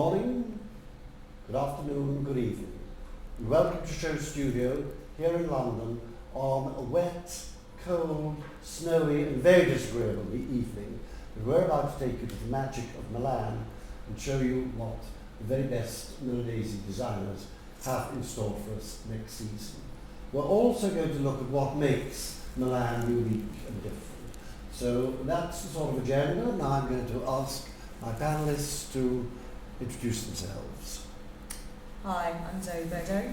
morning, good afternoon, good evening. And welcome to SHOWstudio here in London on a wet, cold, snowy and very disagreeable evening. And we're about to take you to the magic of Milan and show you what the very best Milanese designers have in store for us next season. We're also going to look at what makes Milan unique and different. So that's the sort of agenda. Now I'm going to ask my panellists to introduce themselves. Hi, I'm Zoe Bedeaux.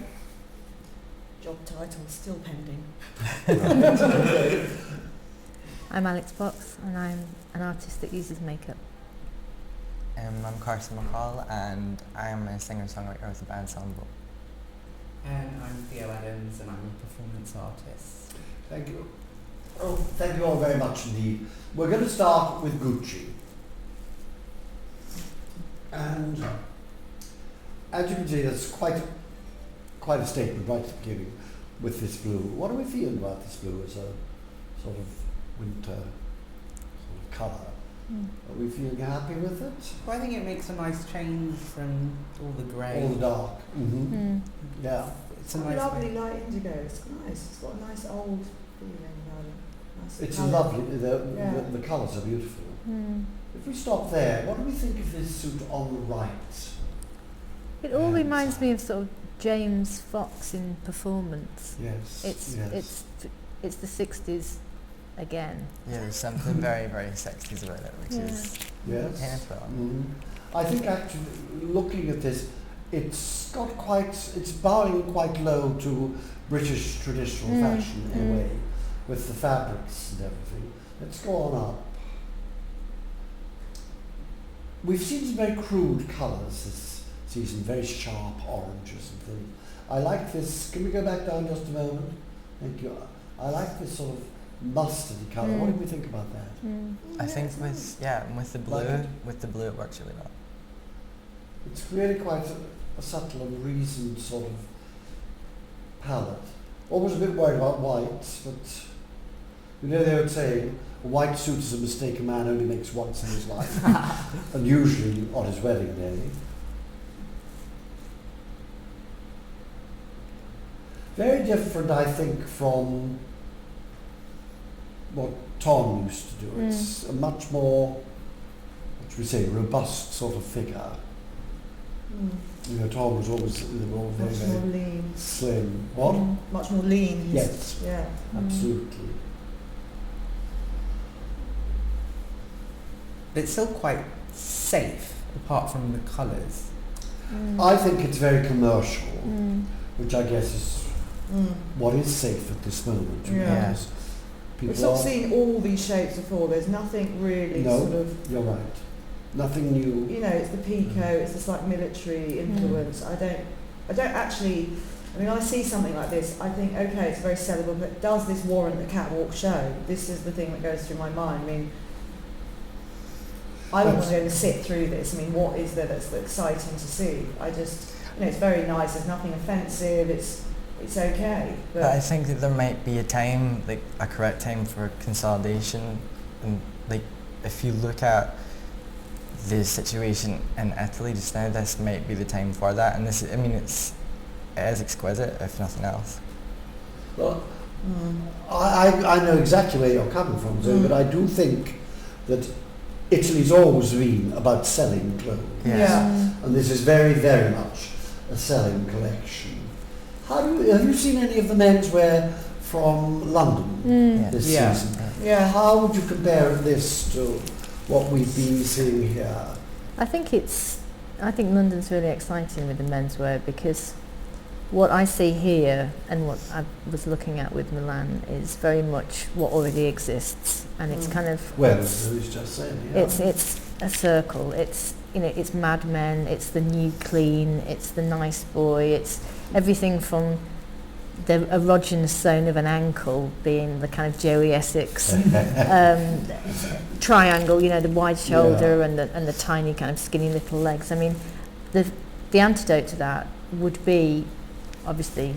Job title still pending. Right. I'm Alex Box and I'm an artist that uses makeup. I'm Carson McColl and I'm a singer-songwriter with a band ensemble. And I'm Theo Adams and I'm a performance artist. Thank you. Oh, thank you all very much indeed. We're going to start with Gucci. And as you can see, there's quite a statement right at the beginning with this blue. What are we feeling about this blue as a sort of winter sort of colour? Are we feeling happy with it? Well, I think it makes a nice change from all the grey. All the dark. Mm-hmm. Yeah. It's a nice Lovely way. light indigo. It's nice. It's got a nice old feeling about it. Nice It's colour. lovely. The colours are beautiful. If we stop there, what do we think of this suit on the right? It all reminds me of sort of James Fox in Performance. Yes. It's the 60s again. Yeah, there's something very, very 60s about it, which is Yes. in its well. I think actually looking at this, it's bowing quite low to British traditional fashion in a way, with the fabrics and everything. Let's go on up. We've seen some very crude colours this season, very sharp oranges and things. I like this. Can we go back down just a moment? Thank you. I like this sort of mustardy colour. What do we think about that? I think with the blue, it works really well. It's really quite a subtle and reasoned sort of palette. Always a bit worried about white, but you know they would say a white suit is a mistake a man only makes once in his life, and usually on his wedding day. Very different, I think, from what Tom used to do. It's a much more, what should we say, robust sort of figure. You know, Tom was always, they were all very, Much more very lean. slim. What? Much more lean. Yes. Yeah. Absolutely. But it's still quite safe, apart from the colours. I think it's very commercial, which I guess is what is safe at this moment. Yeah. Because people We've not are- seen all these shapes before. There's nothing really sort No, of, you're right. Nothing new. you know, it's the Pico, it's this like military influence. I don't actually, I mean, I see something like this, I think, okay, it's very sellable, but does this warrant the catwalk show? This is the thing that goes through my mind. I mean, I don't want to go and sit through this. I mean, what is there that's exciting to see? I just, you know, it's very nice, there's nothing offensive, it's okay. But I think that there might be a time, like a correct time for consolidation, and like if you look at the situation in Italy just now, this might be the time for that. And this, I mean, it is exquisite, if nothing else. Well, I know exactly where you're coming from, Zoe, but I do think that Italy's always been about selling clothes. Yes. And this is very, very much a selling collection. Have you seen any of the menswear from London this season? Yeah. How would you compare this to what we've been seeing here? I think London's really exciting with the menswear because what I see here and what I was looking at with Milan is very much what already exists, and it's kind of Well, as Louis just said, yeah. it's a circle. It's, you know, it's Mad Men, it's the new clean, it's the nice boy, it's everything from the erogenous zone of an ankle being the kind of Joey Essex triangle, you know, the wide shoulder and the tiny kind of skinny little legs. I mean, the antidote to that would be obviously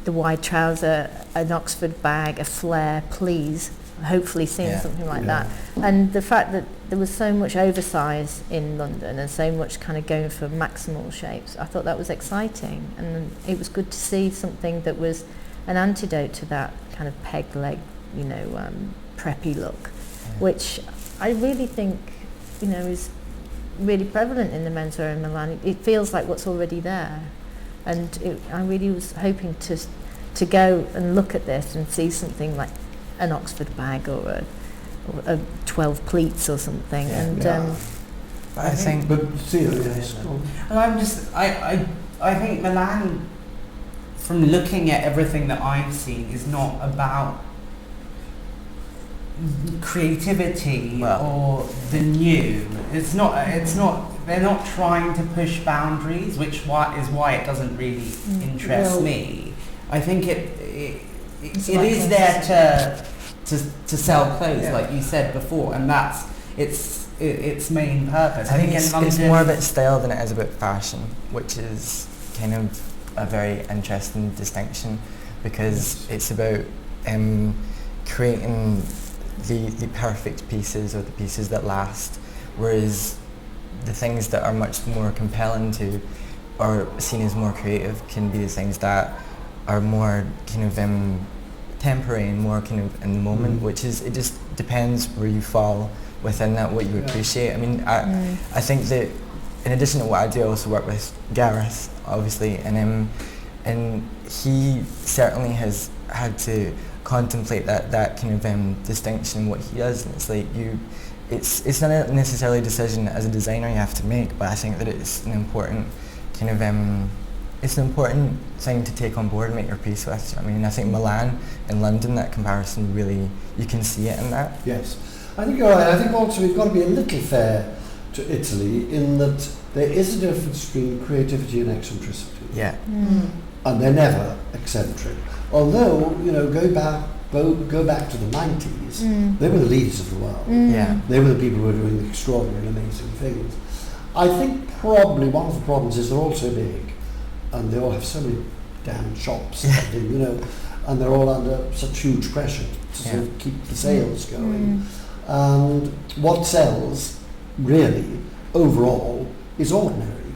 the wide trouser, an Oxford bag, a flare, please. Hopefully seeing something like that. And the fact that there was so much oversize in London and so much kind of going for maximal shapes, I thought that was exciting. And it was good to see something that was an antidote to that kind of peg leg, preppy look, which I really think, is really prevalent in the menswear in Milan. It feels like what's already there. And I really was hoping to go and look at this and see something like an Oxford bag or a 12 pleats or something. But I think. But Theo, yes. And I think Milan, from looking at everything that I've seen, is not about creativity or the new. It's not. They're not trying to push boundaries, which is why it doesn't really interest me. I think it is there to sell clothes, like you said before, and that's its main purpose. I think in London, it's more about style than it is about fashion, which is kind of a very interesting distinction, because it's about creating the perfect pieces, or the pieces that last, whereas the things that are much more compelling to, or seen as more creative, can be the things that are more kind of temporary and more kind of in the moment, which is, it just depends where you fall within that, what you appreciate. I mean, I think that in addition to what I do, I also work with Gareth, obviously, and he certainly has had to contemplate that kind of distinction in what he does, and it's like it's not necessarily a decision as a designer you have to make, but I think that it's an important kind of it's an important thing to take on board and make your peace with. I mean, I think Milan and London, that comparison, really, you can see it in that. Yes. I think you're right. I think also we've got to be a little fair to Italy in that there is a difference between creativity and eccentricity. Yeah. And they're never eccentric. Although, go back to the 90s, they were the leaders of the world. Yeah. They were the people who were doing extraordinary and amazing things. I think probably one of the problems is they're all so big, and they all have so many damn shops, and they're all under such huge pressure to sort of keep the sales going. And what sells, really, overall, is ordinary.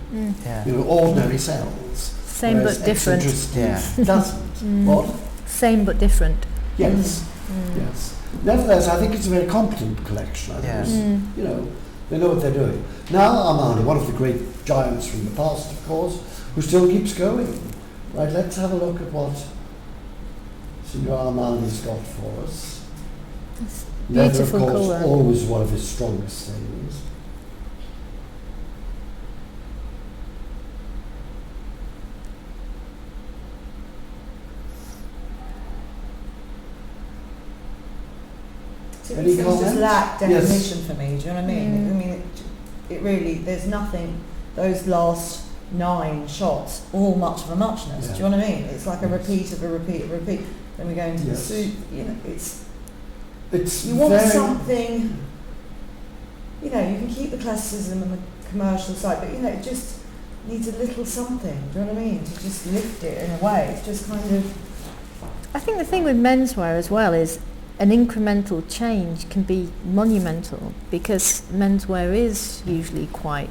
Ordinary sells. Same but different. Doesn't. What? Same but different. Yes. Yes. Nevertheless, I think it's a very competent collection. I think they know what they're doing. Now, Armani, one of the great giants from the past, of course, who still keeps going. Right, let's have a look at what Signor Armani's got for us. Leather, of course, colour. Always one of his strongest things. So these things just lack definition for me, do you know what I mean? I mean, it really, there's nothing, those last 9 shots, all much of a muchness, do you know what I mean? It's like a repeat of a repeat of a repeat. Then we go into the suit, it's you want something, you can keep the classicism and the commercial side, but it just needs a little something, do you know what I mean? To just lift it in a way, it's just kind of... I think the thing with menswear as well is an incremental change can be monumental, because menswear is usually quite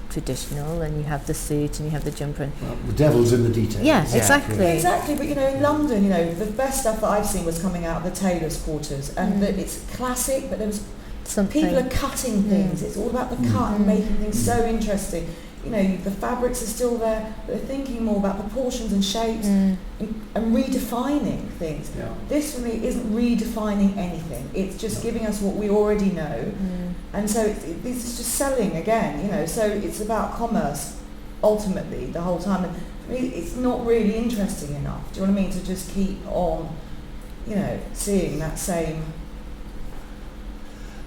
traditional, and you have the suit and you have the jumper. And the devil's in the details. Yeah, exactly. Exactly, but in London, the best stuff that I've seen was coming out of the tailors' quarters, and it's classic, but there was people are cutting things. It's all about the cut and making things so interesting. The fabrics are still there, but they're thinking more about proportions and shapes and redefining things. Yeah. This for me isn't redefining anything. It's just giving us what we already know. And so this is just selling again, so it's about commerce ultimately the whole time. And for me, it's not really interesting enough, do you know what I mean, to just keep on, seeing that same...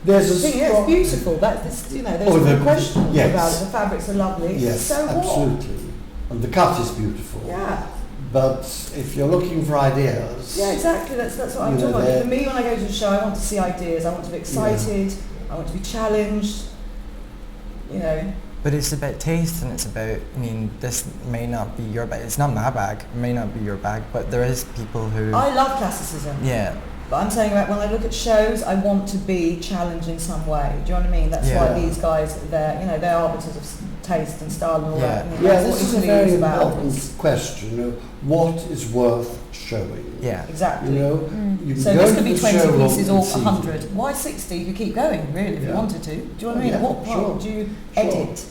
it's beautiful. There's no question about it. The fabrics are lovely. Yes, it's so absolutely. Hot. And the cut is beautiful. Yeah. But if you're looking for ideas... Yeah, exactly. That's what I'm talking about. For me, when I go to a show, I want to see ideas. I want to be excited. I want to be challenged. But it's about taste, and it's about, I mean, this may not be your bag. It's not my bag. It may not be your bag, but there is people who... I love classicism. Yeah. But I'm saying that when I look at shows, I want to be challenged in some way. Do you know what I mean? That's why these guys, they're arbiters of taste and style and all that. I mean, this is a very important question. You know, what is worth showing? Yeah. Exactly. You know, you so go this to could be the 20 showroom pieces or and see 100. Why 60? You could keep going, really, if you wanted to. Do you know what I mean? At what point do you edit?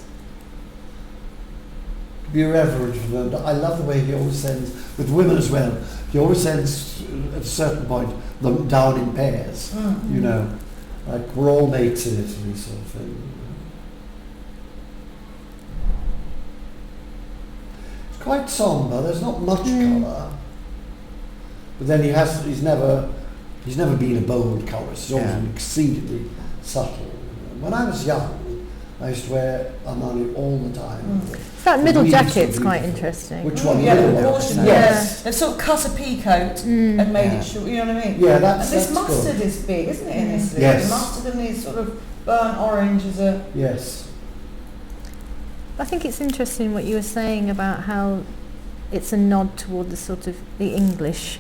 Be irreverent for them. I love the way he always sends, with women as well, he always sends at a certain point them down in pairs, you know, like we're all mates in Italy sort of thing. It's quite sombre, there's not much colour, but then he's never been a bold colourist, he's always been exceedingly subtle. When I was young, I used to wear Armani all the time. That middle jacket's quite interesting. Which one? Yeah, the the middle proportion. one? Yes. They've sort of cut a pea coat and made it short, you know what I mean? Yeah, And this that's mustard good. is big, isn't it, in Italy? Yes. The mustard and these sort of burnt orange is a... Yes. I think it's interesting what you were saying about how it's a nod toward the sort of the English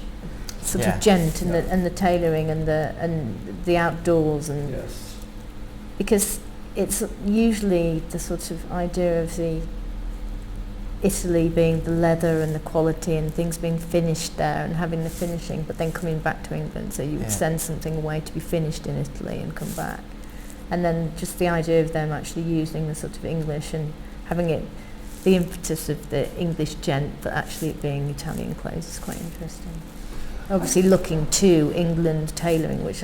sort of gent and the tailoring and the outdoors and because it's usually the sort of idea of the Italy being the leather and the quality and things being finished there and having the finishing, but then coming back to England, so you would send something away to be finished in Italy and come back, and then just the idea of them actually using the sort of English and having it the impetus of the English gent, but actually it being Italian clothes is quite interesting. Obviously looking to England tailoring, which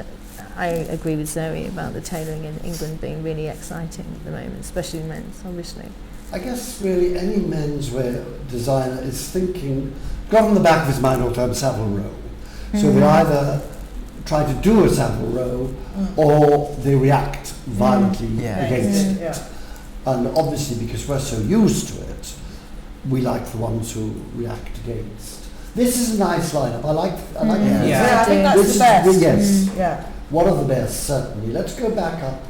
I agree with Zoe about the tailoring in England being really exciting at the moment, especially men's, obviously. I guess really any menswear designer is thinking, got on the back of his mind all the time, Savile Row. So they either try to do a Savile Row or they react violently against it. And obviously because we're so used to it, we like the ones who react against. This is a nice lineup. I like this. Yeah, I think that's the best. Yes. One of the best, certainly. Let's go back up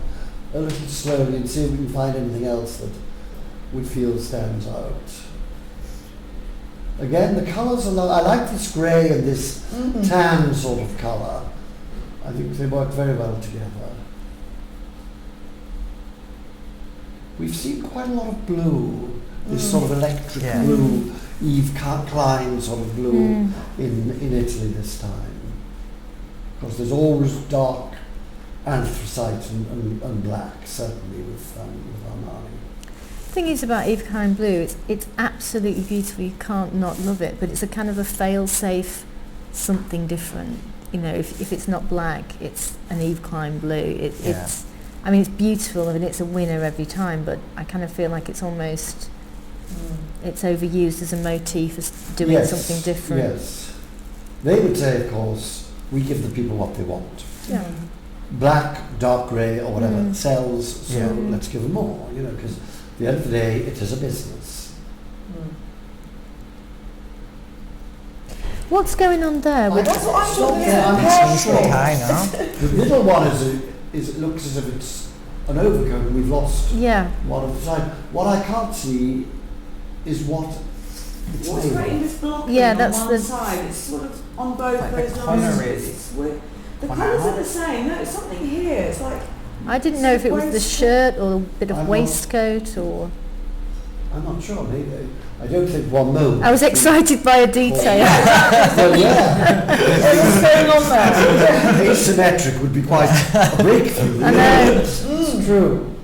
a little slowly and see if we can find anything else that we feel stands out. Again, the colours are I like this grey and this tan sort of colour. I think they work very well together. We've seen quite a lot of blue, this sort of electric blue, Eve Klein sort of blue in Italy this time. Because there's always dark anthracite and black, certainly with Armani. The thing is about Eve Klein blue, it's absolutely beautiful, you can't not love it, but it's a kind of a fail-safe something different. You know, if it's not black, it's an Eve Klein blue. It's, I mean, it's beautiful and it's a winner every time, but I kind of feel like it's almost, it's overused as a motif, as doing something different. Yes. They would say, of course, we give the people what they want. Yeah. Black, dark grey or whatever sells, so let's give them more, you know, because at the end of the day, it is a business. What's going on there? That's what I'm talking about. The middle one is it looks as if it's an overcoat and we've lost one of the side. What I can't see is what it's What's made creating of. this blocking Yeah, on that's one the- side? It's sort of on both Like those the corner lines. is It's weird. The colours are the same. No, it's something here. It's like I didn't know if it was the shirt or a bit of waistcoat or... I'm not sure, maybe. I don't think one move. I was excited by a detail. Well, yeah. what's going on there? Asymmetric would be quite a breakthrough. I know. It's true.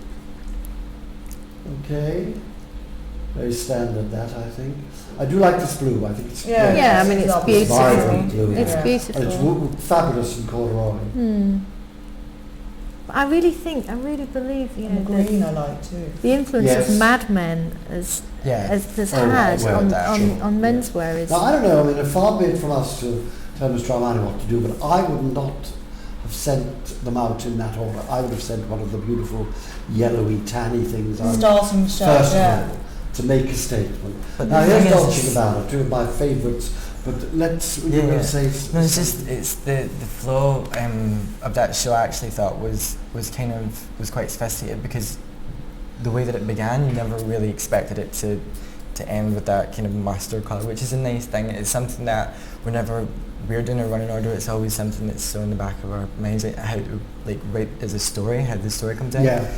Okay. Very standard, that, I think. I do like this blue. I think it's great. Yeah, I mean, it's beautiful. Vibrant blue. It's And it's beautiful. fabulous in corduroy. But I really believe, you know, And the green I like too. the influence of Mad Men has had on menswear is... Now, I don't know, I mean, far be it from us to tell Mr. Armani what to do, but I would not have sent them out in that order. I would have sent one of the beautiful yellowy, tanny things out Starting first shirt, of all, to make a statement. But Now, the here's thing is- Dolce Gabbana, two of my favourites, but let's, you were going to say... No, it's just, it's the flow of that show I actually thought was quite sophisticated because the way that it began, you never really expected it to end with that kind of master colour, which is a nice thing. It's something that whenever we're doing a running order, it's always something that's so in the back of our minds, like how to write as a story, how the story comes in. Yeah.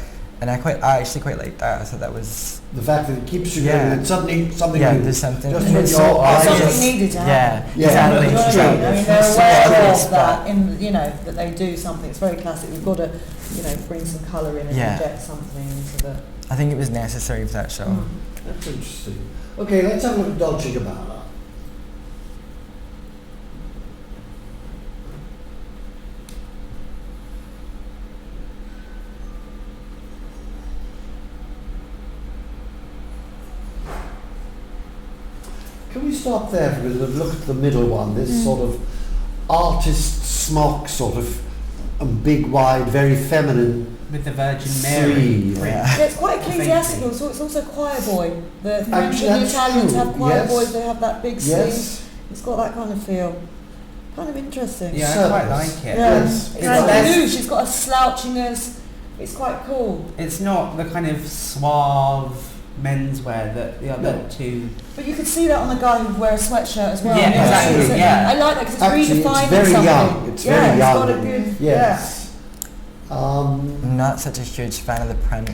And I actually quite liked that. I thought that was The fact that it keeps you going and suddenly something yeah, new. there's something. Just and when it's you're so obvious. Something needed to happen. Yeah, Yeah. exactly. You know what I mean? I mean, they're It's so aware obvious, of that in, you know, that they do something. It's very classic. We've got to, you know, bring some colour in and Yeah. inject something into the... I think it was necessary for that show. That's interesting. Okay, let's have a look at Dolce Gabbana. Can we stop there for a minute and look at the middle one, this sort of artist smock sort of big, wide, very feminine With the Virgin Mary. sleeve. Yeah. Yeah, it's quite ecclesiastical, so it's also choir boy. The French and the that's Italians true, have choir yes. boys, they have that big sleeve. Yes. It's got that kind of feel. Kind of interesting. Yeah, I Service. quite like it. Yeah. Yes. It's It's like less- loose, it's got a slouchiness. It's quite cool. It's not the kind of suave menswear that the other No. two. But you could see that on the guy who wears a sweatshirt as well. Yeah, exactly, It's- yeah. I like that because it's Actually, redefining it's very something. young. It's yeah, very young. It's got a good. Yes. I'm not such a huge fan of the print.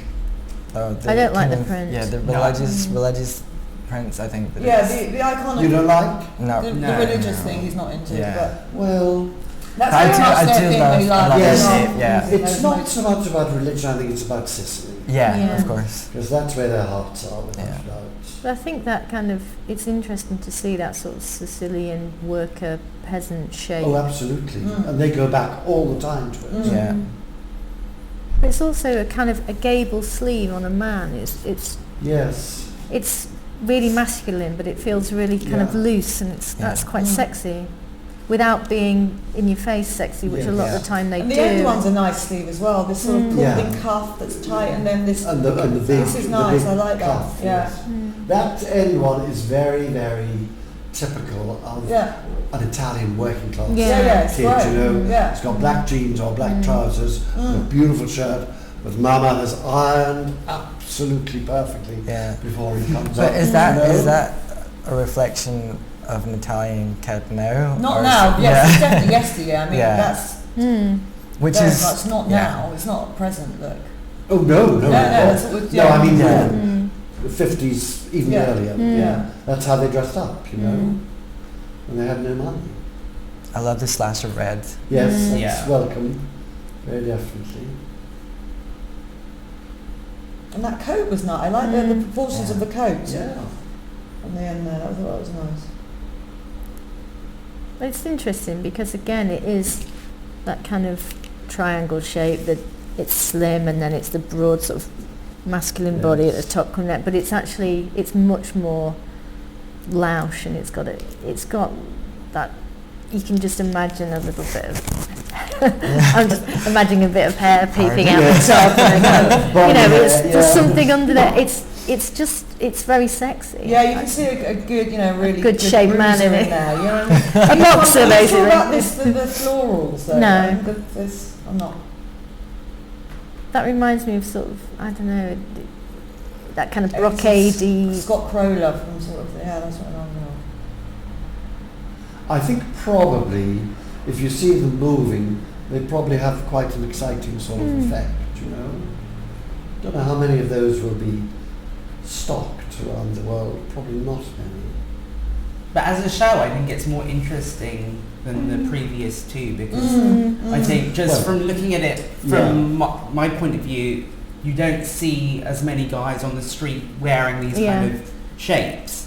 Though, I don't like kind the of- print. Yeah, the No. religious prints, I think. That Yeah, it's the iconic. You don't like? not, the No, religious no. thing he's not into. Yeah. But Well, that's I very do- much I their do thing love- they I like. love you Yes. know, it, yeah. it's those not modes. so much about religion, I think it's about Sicily. Yeah, Yeah. of course. Because that's where their hearts are, without Yeah. a doubt. But I think that kind of, it's interesting to see that sort of Sicilian worker peasant shape. Oh, absolutely. Mm. And they go back all the time to it. Mm. Yeah. But it's also a kind of a gable sleeve on a man. Yes. It's really masculine, but it feels really kind of Yeah. loose, and that's quite Mm. sexy, without being in your face sexy, which a lot Yeah. of the time they And do. the end one's a nice sleeve as well. This sort of pulled Yeah. in cuff that's tight, and then this. And the big, This is the nice. big I like that. cuff, Yeah. yes. Mm. That end one is very, very typical of Yeah. an Italian working class Yeah. Yeah. Yeah. It's kid, right. you know. Yeah. It's got black jeans or black trousers, and a beautiful shirt, but Mama has ironed absolutely perfectly Yeah. before he comes But up. is that you know? is that a reflection of an Italian kid now? Not or is now. it- Yes, it's definitely yesteryear. I mean, Yeah. that's Mm. Which very is much not yeah. now. It's not a present look. Oh no, no, No, that's what we're no. I mean, Yeah. the 50s, even Yeah. earlier. Mm. Yeah. That's how they dressed up, you know, Mm. when they had no money. I love the slash of red. Yes, Mm. that's Yeah. welcome, very definitely. And that coat was nice. I like the proportions Yeah. of the coat. Yeah. On the end there, I thought that was nice. But it's interesting because again, it is that kind of triangle shape that it's slim, and then it's the broad sort of masculine body at the top coming out. But it's actually it's much more louche, and it's got that. You can just imagine a little bit of. I'm just imagining a bit of hair peeping out the top, and kind of, you know, it's there's something under there. It's very sexy. Yeah, you can see a good, you know, really good shaped man in bruiser it. there. You know what I mean? A boxer, I'm not sure about basically. the florals though. No. I think I'm not. That reminds me of sort of, I don't know, that kind of It's brocadey. Scott Crowler from sort of, yeah, that's what I'm on. I think probably, if you see them moving, they probably have quite an exciting sort of effect, you know. Don't know how many of those will be stocked around the world, probably not many. But as a show, I think it's more interesting than the previous two because Mm. I think just Well, from looking at it from my point of view, you don't see as many guys on the street wearing these Yeah. kind of shapes.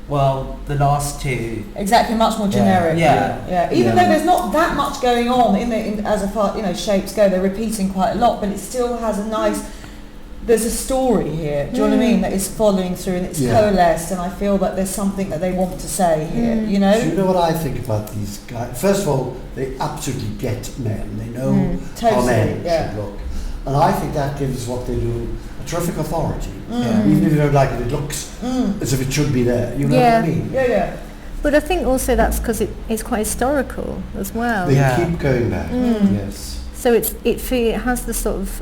Well, the last two, Exactly, much more generic. Yeah. Yeah. Even Yeah. though there's not that much going on as far, you know, shapes go, they're repeating quite a lot, but it still has a nice. There's a story here. Do you know what I mean? That is following through, and it's coalesced, and I feel that there's something that they want to say here. You know. Do you know what I think about these guys? First of all, they absolutely get men. They know how Totally, men yeah. should look. And I think that gives what they do a terrific authority. Yeah. Even if you don't like it, it looks as if it should be there. You know what I mean? Yeah, yeah. But I think also that's because it's quite historical as well. They Yeah. keep going back, yes. So it has the sort of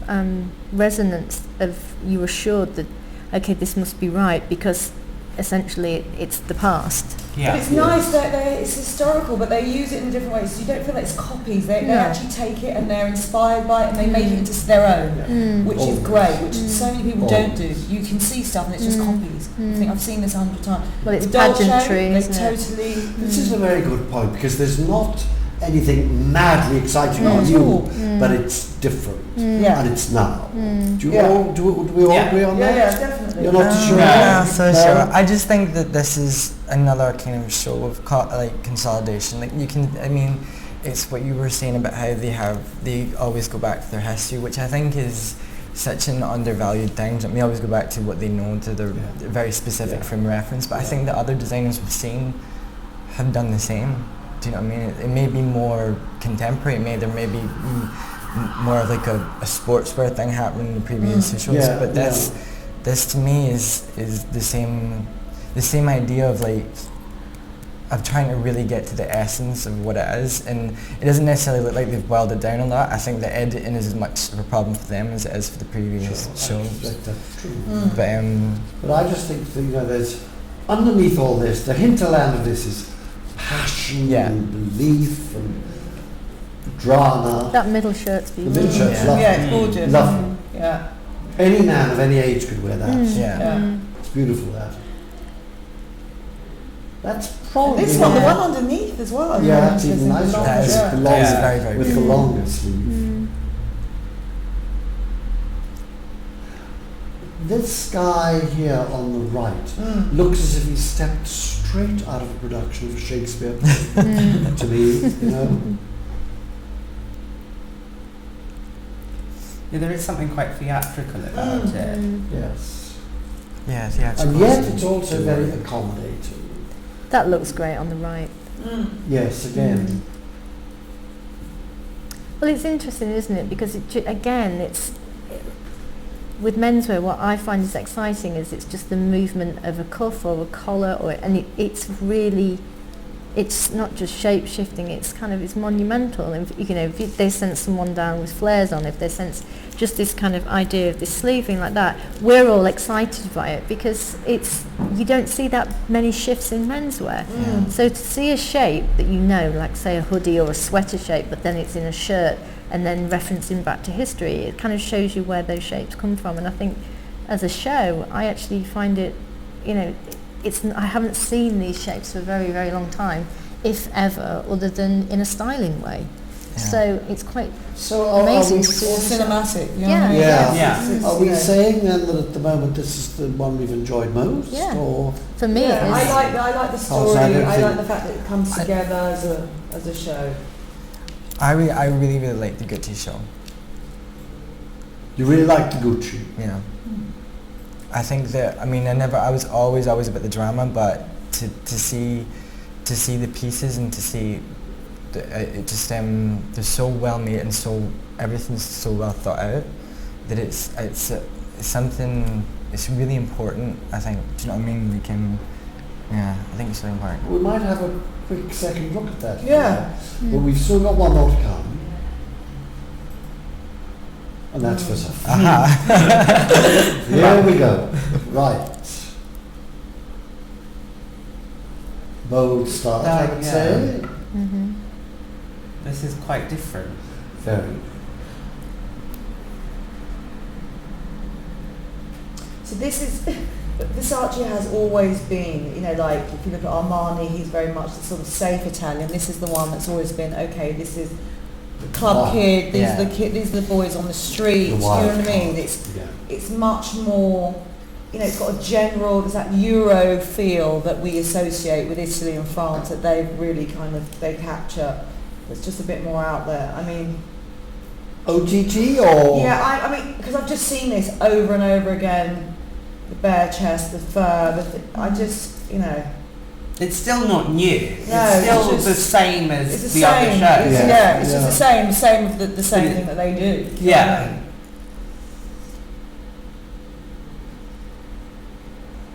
resonance of you assured that, okay, this must be right, because essentially it's the past. Yeah. But it's nice that it's historical, but they use it in different ways. So you don't feel like it's copies. They actually take it and they're inspired by it and they make it into their own, which is great, which so many people don't do. You can see stuff and it's just copies. I think I've seen this 100 times. Well, it's With Dolce, pageantry, they isn't it? totally... This is a very good point, because there's not anything madly exciting No, or at new, all. but it's different, Yeah. and it's now. Do we all Yeah. agree on that? Yeah, definitely. You're not sure? Yeah, so No? sure. I just think that this is another kind of show of consolidation. Like you can, I mean, it's what you were saying about how they always go back to their history, which I think is such an undervalued thing. They always go back to what they know, to their very specific frame of reference. But I think the other designers we've seen have done the same. Do you know what I mean? It may be more contemporary. There may be more of like a sportswear thing happening in the previous shows. Yeah, but this to me is the same idea of like of trying to really get to the essence of what it is, and it doesn't necessarily look like they've boiled it down a lot. I think the editing is as much of a problem for them as it is for the previous shows. That's true. But But I just think that, there's underneath all this, the hinterland of this is passion and belief and drama. That middle shirt's The beautiful. middle shirt's lovely. Yeah, it's gorgeous. Lovely. Yeah. Any man of any age could wear that. Yeah. It's beautiful, that. That's probably This one, the one underneath as well. Yeah, it's even nicer. That is- With the that is longer- very, very with the beautiful. longer sleeve. This guy here on the right looks as if he stepped straight out of a production of a Shakespeare play. To me, you know. Yeah, there is something quite theatrical about it. Yes. yeah, theatrical. And yet it's also very accommodating. That looks great on the right. Yes, again. Well, it's interesting, isn't it? Because it's with menswear. What I find is exciting is it's just the movement of a cuff or a collar, it's not just shape shifting. It's monumental. And if they sent someone down with flares on, if they sent just this kind of idea of this sleeving like that, we're all excited by it because you don't see that many shifts in menswear. So to see a shape that like say a hoodie or a sweater shape, but then it's in a shirt and then referencing back to history, it kind of shows you where those shapes come from. And I think as a show, I actually find it, I haven't seen these shapes for a very, very long time, if ever, other than in a styling way. Yeah. So it's quite So amazing are to we, see. Or cinematic. You know Yeah. what I mean? Yeah. Yeah. are we saying then that at the moment this is the one we've enjoyed most? Yeah. Or For me, Yeah, it is. I like the story. Oh, so I don't I think- like the fact that it comes together as a show. I really, really like the Gucci show. you really like the Gucci? Yeah. I think that, I was always about the drama, but to see the pieces and to see it just they're so well made and everything's so well thought out that it's something, it's really important, I think. Do you know what I mean? I think it's really important. We might have a quick second look at that. Yeah. But we've still got one more to come. And that's Versace. Here we go. Right. Bold start, I would say. This is quite different. Very. So this is, Versace has always been, like if you look at Armani, he's very much the sort of safe Italian. This is the one that's always been, okay, this is the club kid, these are the these are the boys on the street, you know what I mean? It's much more, it's got a general, there's that Euro feel that we associate with Italy and France that they really they capture. It's just a bit more out there. OTT or? Yeah, I mean, because I've just seen this over and over again, the bare chest, the fur, It's still not new. It's No, still it's just- the same as it's the the other same. shows. It's just the same of the same thing that they do. You know what I Yeah. mean?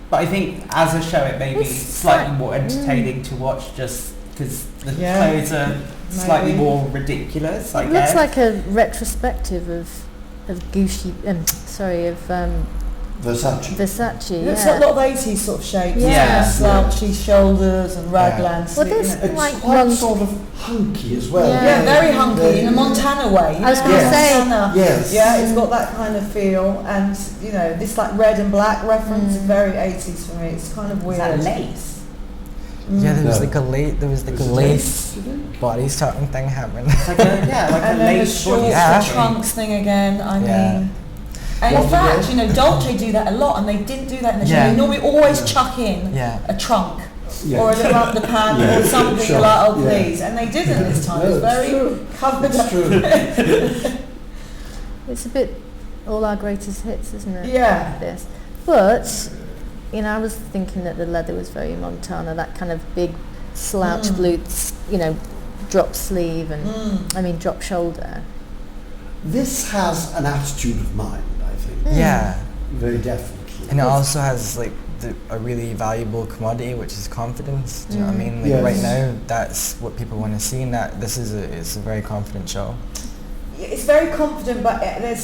But I think as a show it may be It's slightly like- more entertaining to watch just because the Yeah. clothes are slightly maybe. more ridiculous, I It guess. looks like a retrospective of Gucci. Versace. It Yeah. looks like a lot of 80s sort of shapes. Yeah. Slouchy shoulders and raglan. Well, this It's like quite sort of hunky as well. Yeah. Yeah, very hunky in a Montana way. I was going gonna say- Yes. Yeah, it's got that kind of feel, and this like red and black reference is very 80s for me. It's kind of Is weird. that lace? Yeah, there was No. like a lace body starting thing happening. It's like a, yeah, like And a then the lace shorts, body. Yeah. the trunks thing again. I Yeah. mean, and in What fact, again? Dolce do that a lot, and they didn't do that in the show. Yeah. They normally always chuck in Yeah. a trunk. Yeah. Or a little underpants Yeah, or something. sure, You're like, oh yeah. please, and they didn't this time. No, It's it's very true. covered It's up. true. It's a bit all our greatest hits, isn't it? Yeah. This, but I was thinking that the leather was very Montana. That kind of big slouch blue, drop sleeve and drop shoulder. This has an attitude of mind, I think. Yeah. Very definitely. And it also has like a really valuable commodity, which is confidence. Do you know what I mean? Like Yes. right now, that's what people want to see, and that it's a very confident show. It's very confident, but at the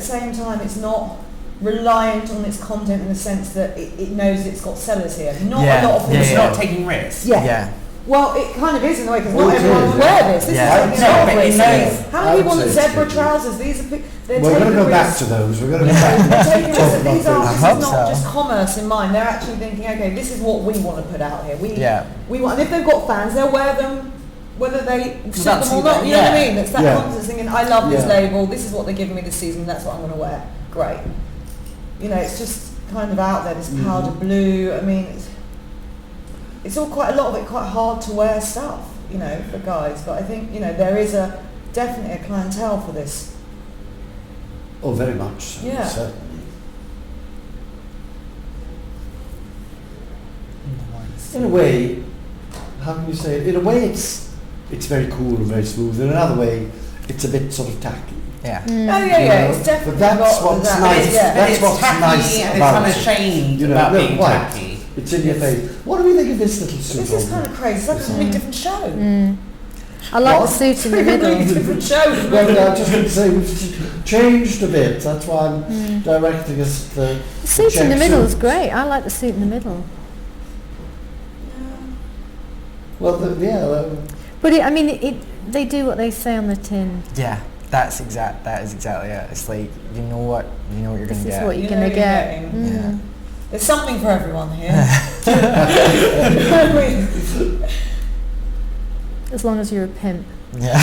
same time, it's not reliant on its content in the sense that it knows it's got sellers here. Not Yeah, a lot of yeah, things. It's yeah. not taking risks. Yeah. Well, it kind of is in a way because Well, not it everyone is, will yeah. wear this. This Yeah. is taking No, a lot of but it risks. knows. How I many would people say in it's zebra taking- trousers? These are they're We're going to taking go risks. back to those. We're going to go back. They're taking Talk risks. about These those. artists hope is not so. just commerce in mind. They're actually thinking, okay, this is what we want to put out here. Yeah. We want, and if they've got fans, they'll wear them whether they suit That's them or who not. they- You know what I yeah. mean? It's that Yeah. confidence thinking, I love this Yeah. label. This is what they're giving me this season. That's what I'm going to wear. Great. It's just kind of out there. This powder blue. I mean, it's all quite a lot of it quite hard to wear stuff. For guys. But I think there is definitely a clientele for this. Oh, very much so, Yeah. certainly. In a way, how can you say it? In a way, it's very cool and very smooth. In another way, it's a bit sort of tacky. Yeah. Oh yeah, it's definitely But that's got what's that. nice. Yeah. That's it's what's tacky nice and about it's it. unashamed You know, about no, being quite. tacky. It's in your face. What do we think of this little suit? This is on kind you? of crazy. It's like a completely different show. I like What? the suit in the Completely middle. different show. Well, I just want to say we've changed a bit. That's why I'm directing us the The suit in the middle is suit. great. I like the suit in the middle. Well, But they do what they say on the tin. Yeah. That is exactly it. It's like you know what you're This gonna is get. what you're You going know to you're get. getting. Yeah. There's something for everyone here. As long as you're a pimp. Yeah.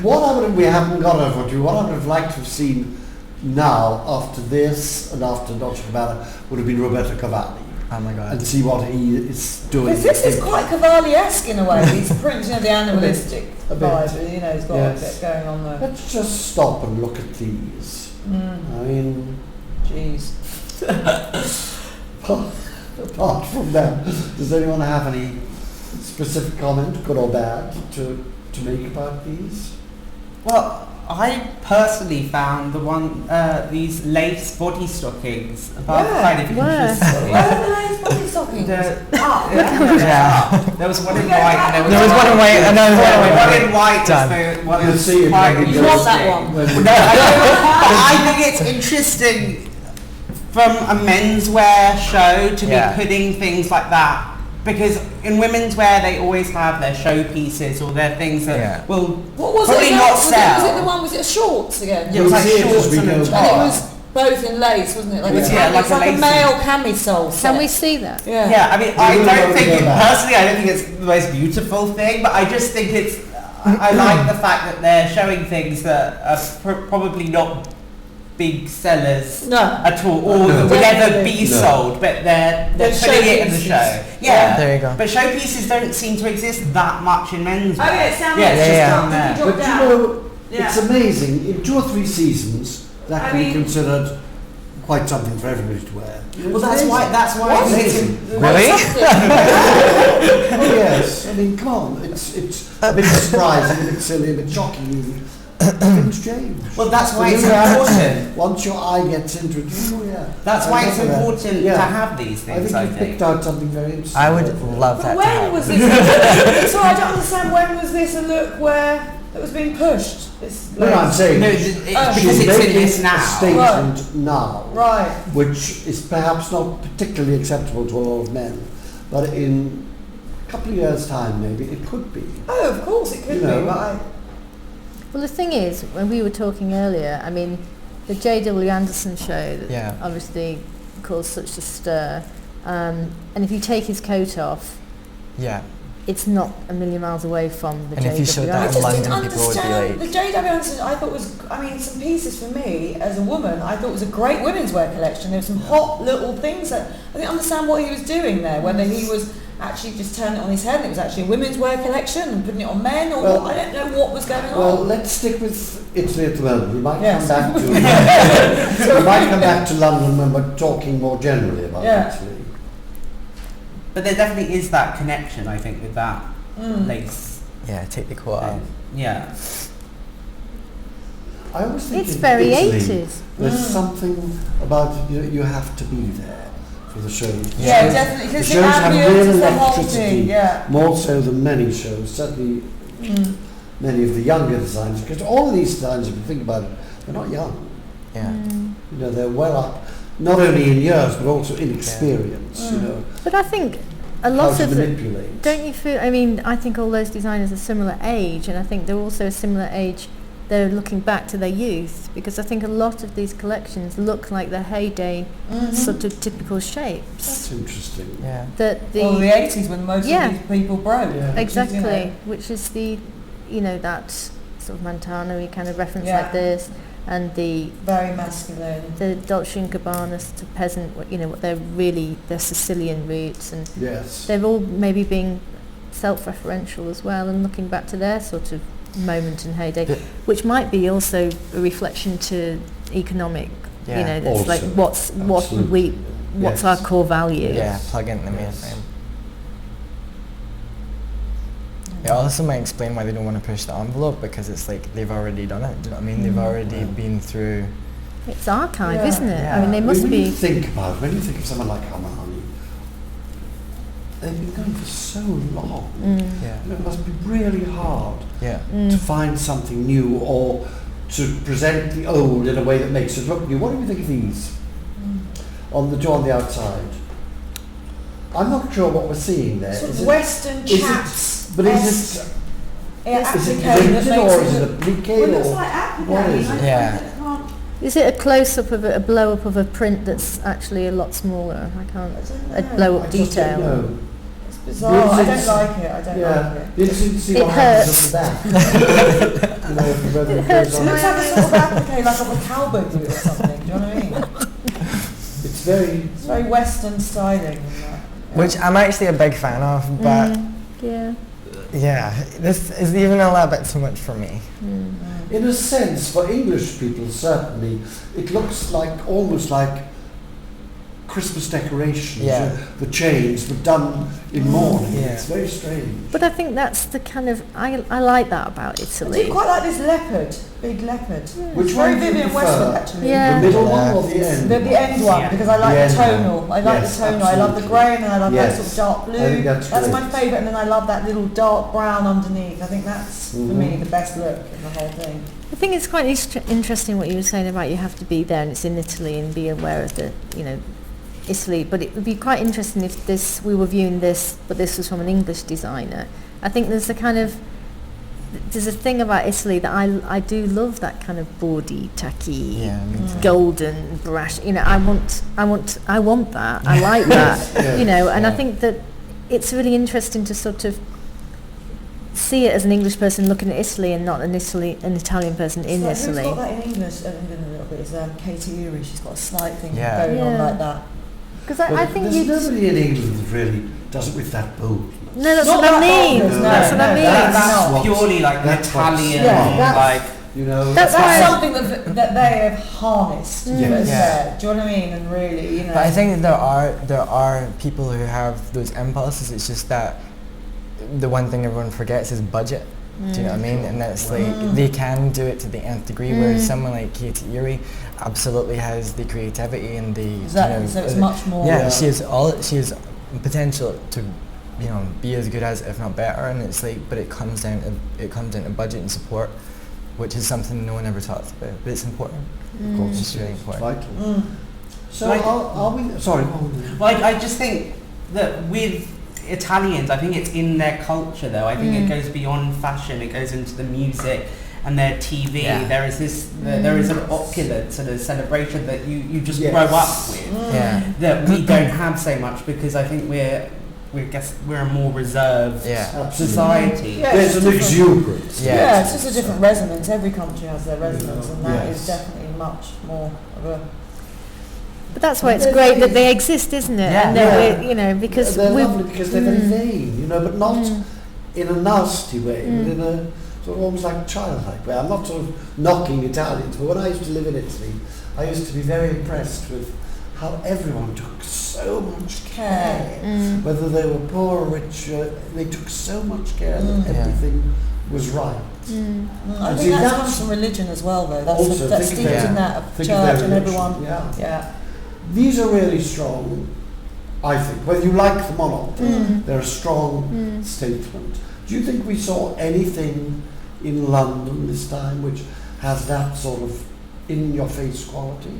we haven't got over to, what I would have liked to have seen now after this and after Dolce Gabbana would have been Roberto Cavalli Oh my god. and see what he is doing. Because this is quite Cavalli-esque in a way. These prints, the animalistic A bit. vibe. He's got Yes. a bit going on there. Let's just stop and look at these. I mean, Jeez. apart from that, does anyone have any specific comment, good or bad, to make about these? Well, I personally found these lace body stockings about Where? kind of Where? interesting. Where are the lace body stockings? Yeah. There was one in white and There was one in white and there was one in white. One in white Done. is the one You'll that's see it quite when we You go. want that one? When we- No, I think it's interesting from a menswear show to Yeah. be putting things like that, because in women's wear they always have their showpieces or their things that Yeah. will What was probably it? not Was sell. it the one? Was it shorts again? Yeah, it was like We'll see it as shorts we and go a by. And it top. was both in lace, wasn't it? Like, Yeah. it's, Yeah, like, like it's a like a lacy. male camisole set. Can we see that? Yeah. Yeah, I mean, I will don't never think go it, back. personally, I don't think it's the most beautiful thing, but I just think it's, I like the fact that they're showing things that are probably not big sellers No. at all, or No. that would never Definitely. be No. sold, but they're They're putting it in the showpieces. show. Yeah. Yeah. There you go. But showpieces don't seem to exist that much in men's Oh, wear. yeah, it's down Yeah, there. it's Yeah, just yeah. down there. Drop But you down. know, Yeah. it's amazing. In 2 or 3 seasons, that I can be mean- considered quite something for everybody to wear. Well, that's why I What? think it's in, Really? Oh yes, I mean, come on, it's a bit surprising, a bit silly, a bit shocking even things change. Well, that's why it's The new important. accent, once your eye gets into it, oh yeah. That's I why it's love that. important Yeah. to have these I things, think you've picked out something very interesting. I would love But that to when happen. was this? So I don't understand, when was this a look where it was being pushed? It's No, I'm saying No, she's because she's it's in making this a now. statement now, Right. which is perhaps not particularly acceptable to a lot of men, but in a couple of years' time maybe it could be. Oh, of course it could You know. be, but I... Well, the thing is, when we were talking earlier, I mean, the J.W. Anderson show that Yeah. obviously caused such a stir, and if you take his coat off, Yeah. it's not a million miles away from the And if you showed J.W. that I in Anderson. just London, didn't people would be understand. like- The J.W. Anderson, I thought was, I mean, some pieces for me as a woman, I thought was a great women's wear collection. There were some hot little things that I didn't understand what he was doing there. Whether he was actually just turning it on his head and it was actually a women's wear collection and putting it on men, or Well- what, I don't know what was going Well, on. let's stick with Italy at the moment. We might Yes. come back to we might come back to London when we're talking more generally about Yeah. Italy. But there definitely is that connection, I think, with that lace. Yeah, take the coat off. Yeah. I always think It's in very Italy, 80s. there's something about you have to be there for the shows. The Yeah, shows- definitely, The because the shows have ambience real is the whole electricity, thing, yeah. more so than many shows, certainly many of the younger designers, because all of these designers, if you think about it, they're not young. Yeah. You know, they're well up, not only in years, but also in experience, you know, But I think a how lot to of the, manipulate. don't you feel, I mean, I think all those designers are similar age, and I think they're also a similar age, they're looking back to their youth, because I think a lot of these collections look like their heyday sort of typical shapes. That's interesting. Yeah. That the, Well, the 80s when most Yeah. of these people broke. Yeah. exactly, You know. which is the, you know, that sort of Montano-y kind of reference Yeah. like this, and the Very masculine. Dolce and Gabbana sort of peasant, you know, what they're really, their Sicilian roots, and Yes. they've all maybe been self-referential as well, and looking back to their sort of moment and heyday, But- which might be also a reflection to economic, you Yeah. know, that's like Also, absolutely. what's Yes. our core value. Yeah, plug into the Yes. mainframe. It also might explain why they don't want to push the envelope, because it's like they've already done it. Do you know what I mean? They've already Yeah. been through. It's archive, Yeah. isn't it? Yeah. I mean, they must when you be. think about it, when you think of someone like Armani, they've been going for so long. Yeah. You know, it must be really hard Yeah. to find something new or to present the old in a way that makes it look new. What do you think of these? On the outside. I'm not sure what we're seeing there. Sort Is of it- Western is it- chaps. But is it applique printed or is it applique Well, it looks or like applique. what is it? Yeah. Is it a close-up of a blow-up of a print that's actually a lot smaller? I can't. I A don't know. blow-up I just don't detail. know. It's bizarre. I don't It's- like it. I don't like Yeah, it. interesting to see It what happens at the back. You know, whether it hurts goes It on. looks like a sort of applique, like of a cowboy boot or something. Do you know what I mean? It's very It's very Western styling. And that. Which I'm actually a big fan of, but Yeah. yeah, this is even a little bit too much for me. in a sense, for English people certainly, it looks like almost like Christmas decorations. Yeah. The chains were done in mourning. Yeah. It's very strange. But I think that's the kind of I like that about I Italy. do quite like this leopard, big leopard. Which It's very one do you Vivian prefer? Westwood actually. Yeah. The middle one or Yeah. the end? The end one, Yeah. because I like The the end tonal. one. I like Yes, the tonal. I love the absolutely. grey and then I love Yes. that sort of dark blue. I think that's my great. favourite, and then I love that little dark brown underneath. I think that's for me Mhm. the best look in the whole thing. I think it's quite interesting what you were saying about you have to be there and it's in Italy and be aware of the, you know, Italy. But it would be quite interesting if we were viewing this, but this was from an English designer. I think there's a thing about Italy that I do love, that kind of bawdy, tacky, Yeah, me too. golden, brash. You know, I want that. I like that. Yeah. You know, and I Yeah. think that it's really interesting to sort of see it as an English person looking at Italy and not an Italian person in So Italy. who's got that in English? England a little bit is Katie Ury. She's got a slight thing Yeah. going on Yeah. like that. Because But I think there's you. nobody in England that really does it with that boldness. No, that's Not what I that mean. obvious, no, That's what I no, mean. that's- That's what- purely like that's what's Italian, Yeah, that's- like You know, That's That's why- something that they have harnessed. Yes. That's Yeah. there. Do you know what I mean? And really, you know. But I think there are people who have those impulses. It's just that the one thing everyone forgets is budget. Do you know what I mean? And that's like, they can do it to the nth degree, whereas someone like Katie Erie absolutely has the creativity and the... Exactly, you know, so it's much more... Yeah, she has potential to, you know, be as good as, if not better, and it's like, but it comes down to budget and support, which is something no one ever talks about, but it's important. Of course, it's really important. Vital. So are we... Sorry. Well, I just think that with Italians, I think it's in their culture though. I think it goes beyond fashion, it goes into the music and their TV. Yeah. There is this, there is an opulent sort of celebration that you just grow up with, that we don't have so much, because I think we're a more reserved society. Yeah, there's an exuberance. Yeah, it's just a different resonance. Every country has their resonance, and that is definitely much more of a... But that's why it's great that they exist, isn't it? Yeah. And they're, you know, because they're lovely because they're very vain, you know, but not in a nasty way, but in a sort of almost like childlike way. I'm not sort of knocking Italians, but when I used to live in Italy, I used to be very impressed with how everyone took so much care, whether they were poor or rich. They took so much care that everything was right. I think that comes from religion as well, though. That's steeped in that of church and everyone. Yeah. These are really strong, I think. Whether you like them or not, they're a strong statement. Do you think we saw anything in London this time which has that sort of in-your-face quality?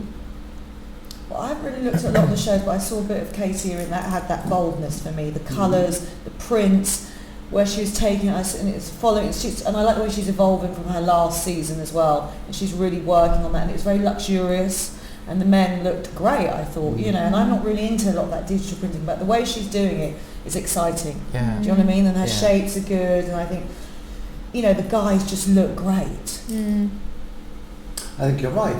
Well, I haven't really looked at a lot of the shows, but I saw a bit of Katie and that had that boldness for me. The colours, the prints, where she was taking us, and it's following. And I like the way she's evolving from her last season as well. And she's really working on that, and it was very luxurious. And the men looked great, I thought, you know, and I'm not really into a lot of that digital printing, but the way she's doing it is exciting. Yeah. Do you know what I mean? And her shapes are good, and I think, you know, the guys just look great. I think you're right.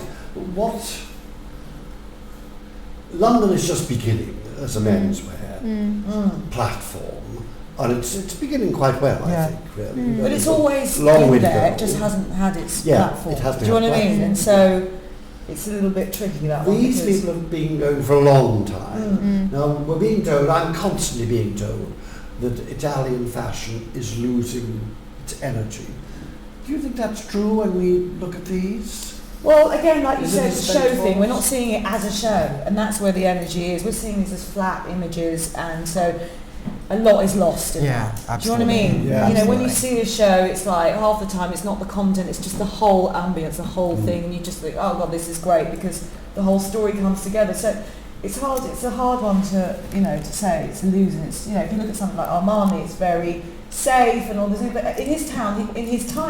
London is just beginning as a menswear platform, and it's beginning quite well, I think, really. But it's always been there, it just hasn't had its platform. It has Do you know what I mean? And so it's a little bit tricky, that one. These people have been going for a long time. Now, we're being told, I'm constantly being told, that Italian fashion is losing its energy. Do you think that's true when we look at these? Well, again, like you said, it's a show thing. We're not seeing it as a show, and that's where the energy is. We're seeing these as flat images, and so a lot is lost in that. Absolutely. Do you know what I mean? Yeah, you know, when you see a show, it's like half the time it's not the content, it's just the whole ambience, the whole thing, and you just think, oh God, this is great, because the whole story comes together. So it's hard. It's a hard one to, you know, to say. It's a losing. It's, you know, if you look at something like Armani, it's very safe and all this, but in his time,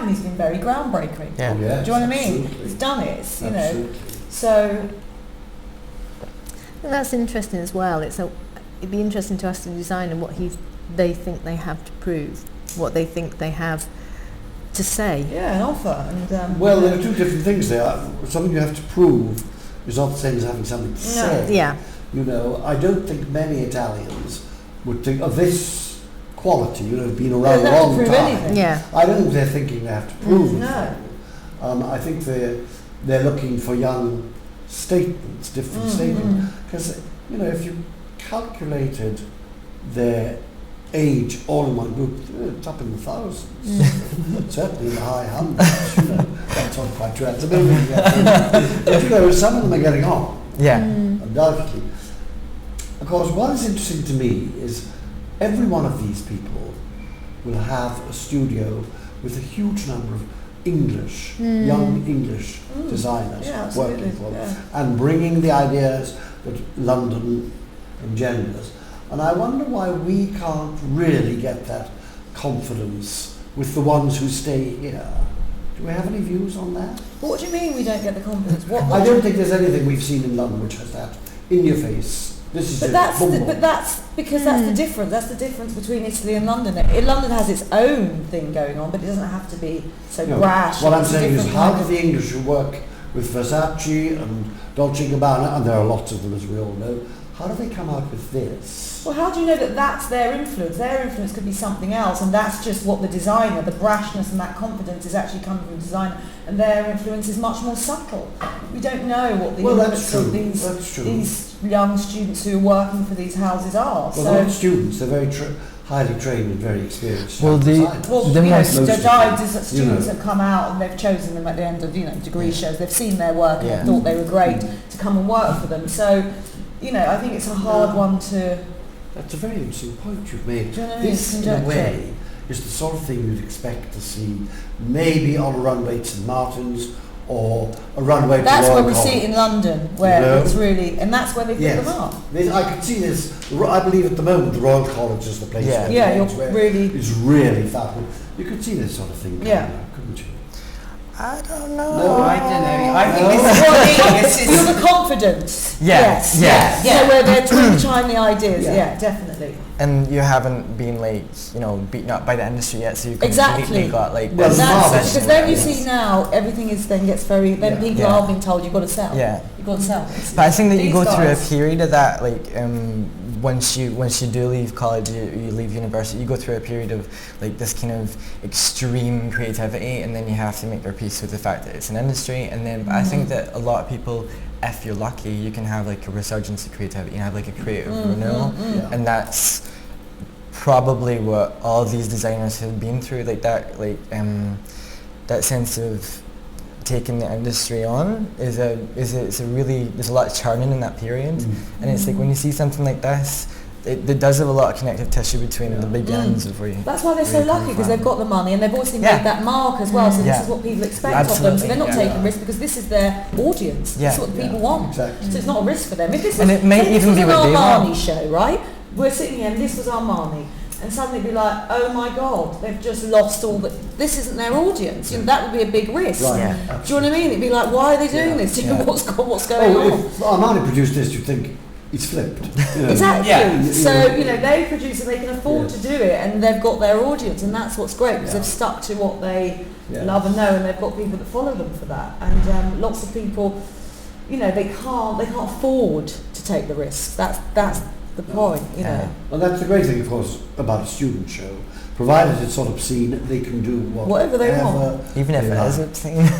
he's been very groundbreaking. Yeah. Do you know what I mean? Absolutely. He's done it. It's, you know, Absolutely. so. And that's interesting as well. It'd be interesting to ask the designer what they think they have to prove, what they think they have to say. Yeah, an offer. And well, there are two different things there. Something you have to prove is not the same as having something to say. Yeah. You know, I don't think many Italians would think of this quality, you know, been around a long prove time. anything. Yeah. I don't think they're thinking they have to prove No. anything. I think they're looking for young statements, different statements. Because, you know, if you calculated their age all in one group, it's up in the thousands. Certainly in the high hundreds. You know, that's not quite true. That's a bit but, you know, some of them are getting on. Yeah. Undoubtedly. Of course, what is interesting to me is every one of these people will have a studio with a huge number of English, young English designers working for them and bringing the ideas that London engenders. And I wonder why we can't really get that confidence with the ones who stay here. Do we have any views on that? What do you mean we don't get the confidence? I don't think there's anything we've seen in London which has that in your face. This is But that's because that's the difference. That's the difference between Italy and London. London has its own thing going on, but it doesn't have to be so brash. What I'm saying is, how do the English who work with Versace and Dolce Gabbana, and there are lots of them as we all know, how do they come out with this? Well, how do you know that that's their influence? Their influence could be something else, and that's just what the designer, the brashness and that confidence is actually coming from the designer, and their influence is much more subtle. We don't know what the influence of these young students who are working for these houses are. Well, they're not students, they're very highly trained and very experienced. Well, designers. Well, The you know, most- most the of students them, students you know. have come out and they've chosen them at the end of, you know, degree shows. They've seen their work and Yeah. they thought they were great to come and work for them. So, you know, I think it's a hard one to... That's a very interesting point you've made. Do you know what I mean? This, in a Conjecture. way, is the sort of thing you'd expect to see maybe on a runway to St Martin's or a runway to That's Royal where we see it in London, where You know? it's really... And that's where they put Yes. them up. I could see this. I believe at the moment the Royal College is the place Yeah. where Yeah, the you're menswear really... is really fabulous. You could see this sort of thing coming Yeah. out, couldn't you? I don't know. No, I don't know. I think No. this is what this You're is. the confidence. Yes, yes. Yeah, where they're trying the ideas. Yeah. Yeah, definitely. And you haven't been like, you know, beaten up by the industry yet, so you've Exactly. completely got like Well, this That's marvellous. because then you Yes. see now everything is then gets very then Yeah. people Yeah. are being told you've got to sell. Yeah. You've got to sell. But I think that you These go through a guys- period of that, like once you do leave college, you leave university, you go through a period of like this kind of extreme creativity, and then you have to make your peace with the fact that it's an industry. And then I think that a lot of people, if you're lucky, you can have like a resurgence of creativity and have like a creative renewal, Yeah. and that's probably what all these designers have been through, like that sense of taking the industry on is a really, there's a lot of churning in that period, and it's like when you see something like this, it does have a lot of connective tissue between the beginnings of where you That's why they're so Really lucky, because they've got the money and they've obviously Yeah. made that mark as well. So Yeah. this is what people expect of them. So Absolutely. they're not Yeah. taking risks because this is their audience. Yeah. This is what the Yeah. people want. Exactly. So it's not a risk for them. If this was, And it may say this even was be an what they Armani want. show, right? We're sitting here and this was Armani. And suddenly be like, oh my God, they've just lost all the... This isn't their audience. You know, that would be a big risk. Right. Yeah. Do you know what I mean? It'd be like, why are they doing Yeah. this? Do you know Yeah. what's going on? If Armani produced this, you'd think it's flipped. You know. Exactly. Yeah. So, you know, they produce and they can afford Yes. to do it, and they've got their audience, and that's what's great, because Yeah. they've stuck to what they Yeah. love and know, and they've got people that follow them for that. And lots of people, you know, they can't afford to take the risks. That's the point, you know. Well, that's the great thing, of course, about a student show. Provided it's sort of seen, they can do Whatever they want. even if they it like. is obscene.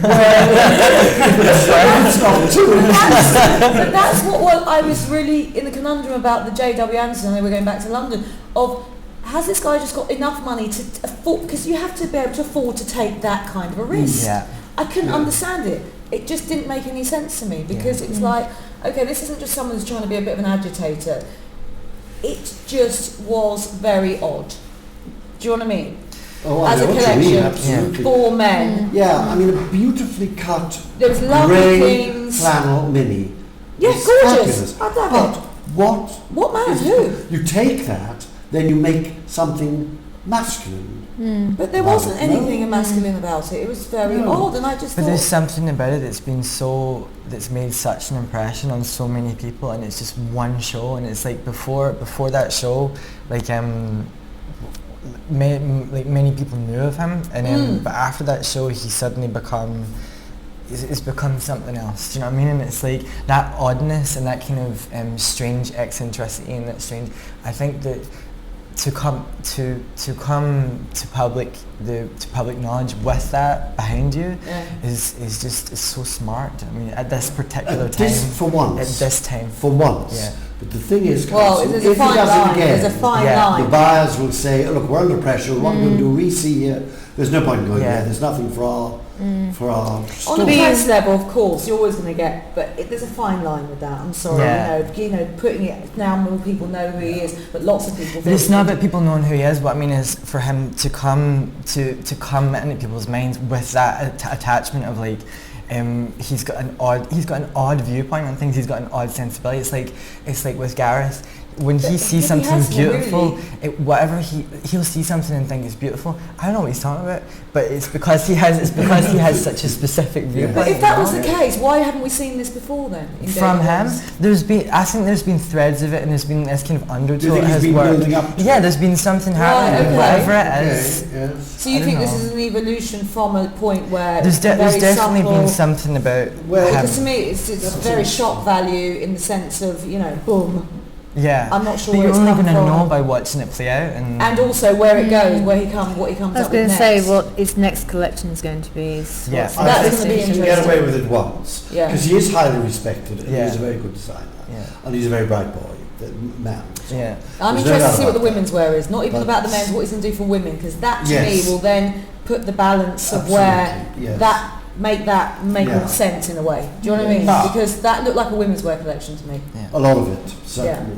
But that's what I was really in the conundrum about the J.W. Anderson, and they were going back to London, of has this guy just got enough money to afford, because you have to be able to afford to take that kind of a risk. Yeah. I couldn't Yeah. understand it. It just didn't make any sense to me, because it was like, okay, this isn't just someone who's trying to be a bit of an agitator. It just was very odd. Do you know what I mean? Oh, I As know a what you mean, collection, absolutely. for men. Yeah, I mean, a beautifully cut There was lovely grey queens. flannel mini. Yeah, It's gorgeous. fabulous. I'd love But it. what What man? is- Who? You take that, then you make something masculine. But there Love wasn't it. No. anything masculine about it. It was very No. odd, and I just But there's thought, something about it that's made such an impression on so many people, and it's just one show, and it's like before that show, like many people knew of him, and then but after that show he suddenly it's become something else. Do you know what I mean? And it's like that oddness and that kind of strange eccentricity and that strange. I think that to come to public knowledge with that behind you yeah. is so smart. I mean, at this particular At time, this, for once. at this time, For once. Yeah. But the thing is, Well, Carson, there's if a he fine does line. it again, There's a fine Yeah. line. the buyers will say, look, we're under pressure, what we're going to do, re-see here, there's no point in going Yeah. there, there's nothing for our On the store. press level, of course, you're always going to get, but there's a fine line with that. I'm sorry, Yeah. you know, putting it now, more people know who he is, but lots of people. but it's not about people knowing who he is. What I mean is for him to come into people's minds with that attachment of like. He's got an odd viewpoint on things. He's got an odd sensibility. It's like with Gareth, when he sees he something hasn't beautiful, really. he'll see something and think it's beautiful. I don't know what he's talking about, but it's because he has such a specific viewpoint. But if that was you the know? case, why haven't we seen this before then? in From David him, Williams? I think there's been threads of it, and there's been this kind of Do you undertow think at he's his been work. building up to Yeah, it? there's been something Right, happening, okay. whatever it Okay, is. yes. So you I think don't this know. is an evolution from a point where There's it's very definitely subtle, been something about Well, because to him. me it's very shock value in the sense of, you know, boom, Yeah. I'm not sure but where you're it's only come going to from. know by watching it play out. And also where it goes, what he comes I was up going with to say next. what his next collection is going to be. Is Yeah. what's I That think is going to be he can interesting. get away with it once. Yeah. Because he is highly respected and Yeah. he's a very good designer. Yeah. And he's a very bright boy, man. So Yeah. I'm there's no interested to doubt see what the about that. women's wear is, not even But- about the men's, what he's going to do for women, because that to Yes. me will then put the balance of where Absolutely, yes. that make Yeah. more sense in a way. Do you know what I mean? But- Because that looked like a women's wear collection to me. A lot of it, certainly.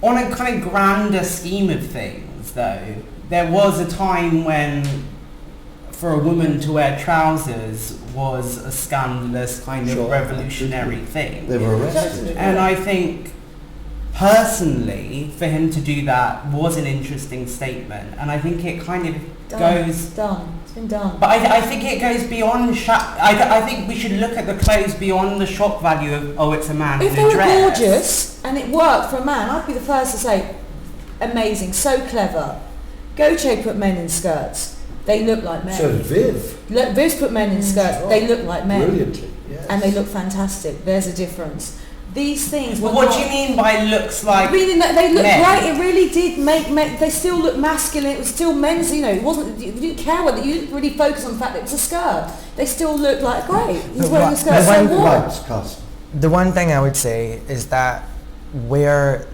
On a kind of grander scheme of things, though, there was a time when for a woman to wear trousers was a scandalous kind of Sure, revolutionary thing. They were arrested. And I think personally for him to do that was an interesting statement, and I think it kind of goes Done. It's been done. but I think it goes beyond I think we should look at the clothes beyond the shock value of, oh, it's a man If in they a were dress. gorgeous and it worked for a man, I'd be the first to say, amazing, so clever. Gautier put men in skirts. They look like men. So did Viv. Look, Viv's put men in skirts. Sure. They look like men. Brilliantly, yes. And they look fantastic. There's a difference. These things were But what not- do you mean by looks like Really, they look men? great. It really did make. They still look masculine. It was still men's. You know, it wasn't. You didn't care whether you didn't really focus on the fact that it was a skirt. They still look like great. He's But wearing a what- skirt. but So when- what? Right, Carson. The one thing I would say is that where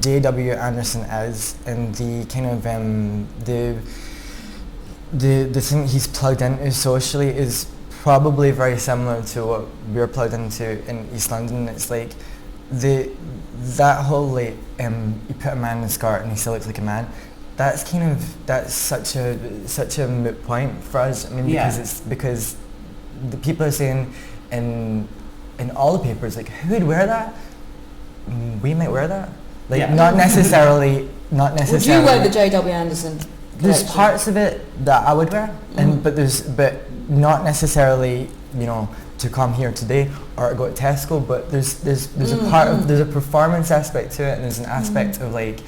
J.W. Anderson is and the kind of the thing he's plugged into socially is probably very similar to what we're plugged into in East London. It's like that whole like you put a man in a skirt and he still looks like a man. That's such a moot point for us. I mean, because the people are saying in all the papers, like, who would wear that? We might wear that. Like, Yeah. not necessarily. Would you wear the J.W. Anderson? There's collection? parts of it that I would wear, but not necessarily, to come here today or go to Tesco. But there's a performance aspect to it, and there's an aspect of like,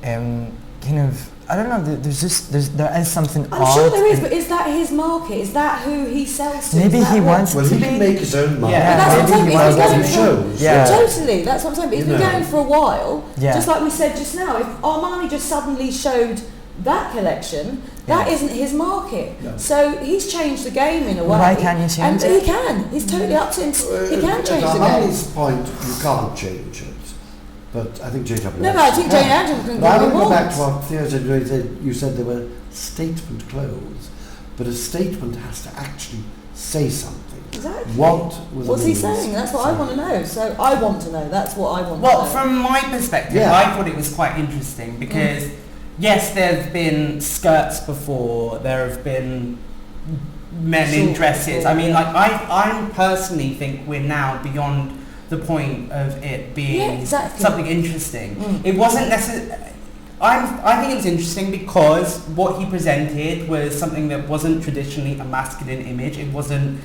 kind of, I don't know. There is something. I'm odd sure there is, in- but is that his market? Is that who he sells to? Maybe Is that he what- wants Well, it to he be. can make his own mark. Yeah. But that's what I'm Maybe saying, he if wants he's what going he for- shows. Yeah. Totally, that's what I'm saying. But if You you're know. going for a while, Yeah. just like we said just now, if Armani just suddenly showed that collection, that Yeah. isn't his market. No. So he's changed the game in a way. Why can't you change and it? He can. He's totally up to him. He can change At the game. Armani's point, you can't change it. But I think J.W. No, I think Jane Andrews can But I go want to go wrong. back to what Theo said. You said they were statement clothes, but a statement has to actually say something. Exactly. What was What's the he means? saying? That's what I want to know. So I want to know. That's what I want Well, to know. from my perspective, Yeah. I thought it was quite interesting because, yes, there have been skirts before, there have been men in Short dresses. before, I mean, yeah. like, I personally think we're now beyond the point of it being Yeah, exactly. something interesting. Mm. It wasn't necessarily... I think it was interesting because what he presented was something that wasn't traditionally a masculine image. It wasn't,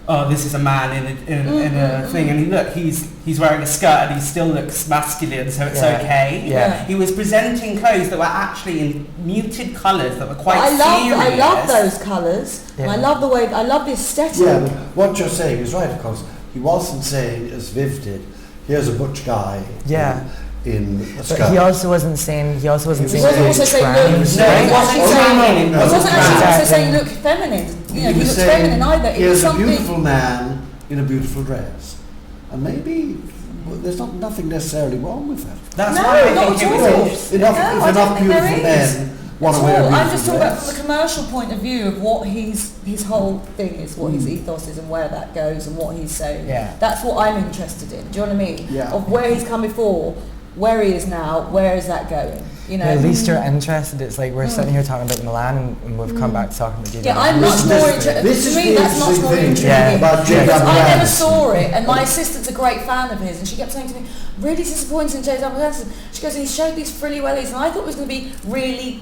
oh, this is a man in a thing, and look, he's wearing a skirt and he still looks masculine, so it's Yeah. okay. Yeah. He was presenting clothes that were actually in muted colours that were quite I serious. love those colours. And I Yeah. love the way. I love the aesthetic. Yeah, but what you're saying is right, of course. He wasn't saying, as Viv did, here's a butch guy Yeah. in a skirt. But he also wasn't saying. He was He wasn't saying also saying trans. look. was No, saying- he wasn't Oh, saying no, it. no, He wasn't no. actually also saying Exactly. look feminine. You know, He he was looks saying, feminine either. It was here's a something. beautiful man in a beautiful dress. And maybe there's nothing necessarily wrong with that. That's No, why I not think at it was all. interesting. Enough, No, I if don't enough think there beautiful is. men want At to wear a all. beautiful I'm just talking about dress. from the commercial point of view of what his whole thing is, what his ethos is, and where that goes, and what he's saying. Yeah. That's what I'm interested in. Do you know what I mean? Yeah. Of where he's come before, where he is now, where is that going? You know. At least you're interested. It's like we're sitting here talking about Milan, and we've come back to talking about J.W. Yeah, I'm much This- more this- interested. this To is me, the that's much interesting more thing intriguing. about Because J.W. I never Anderson. saw it, and my assistant's a great fan of his, and she kept saying to me, really disappointing J.W. Anderson. She goes, and he showed these frilly wellies, and I thought it was going to be really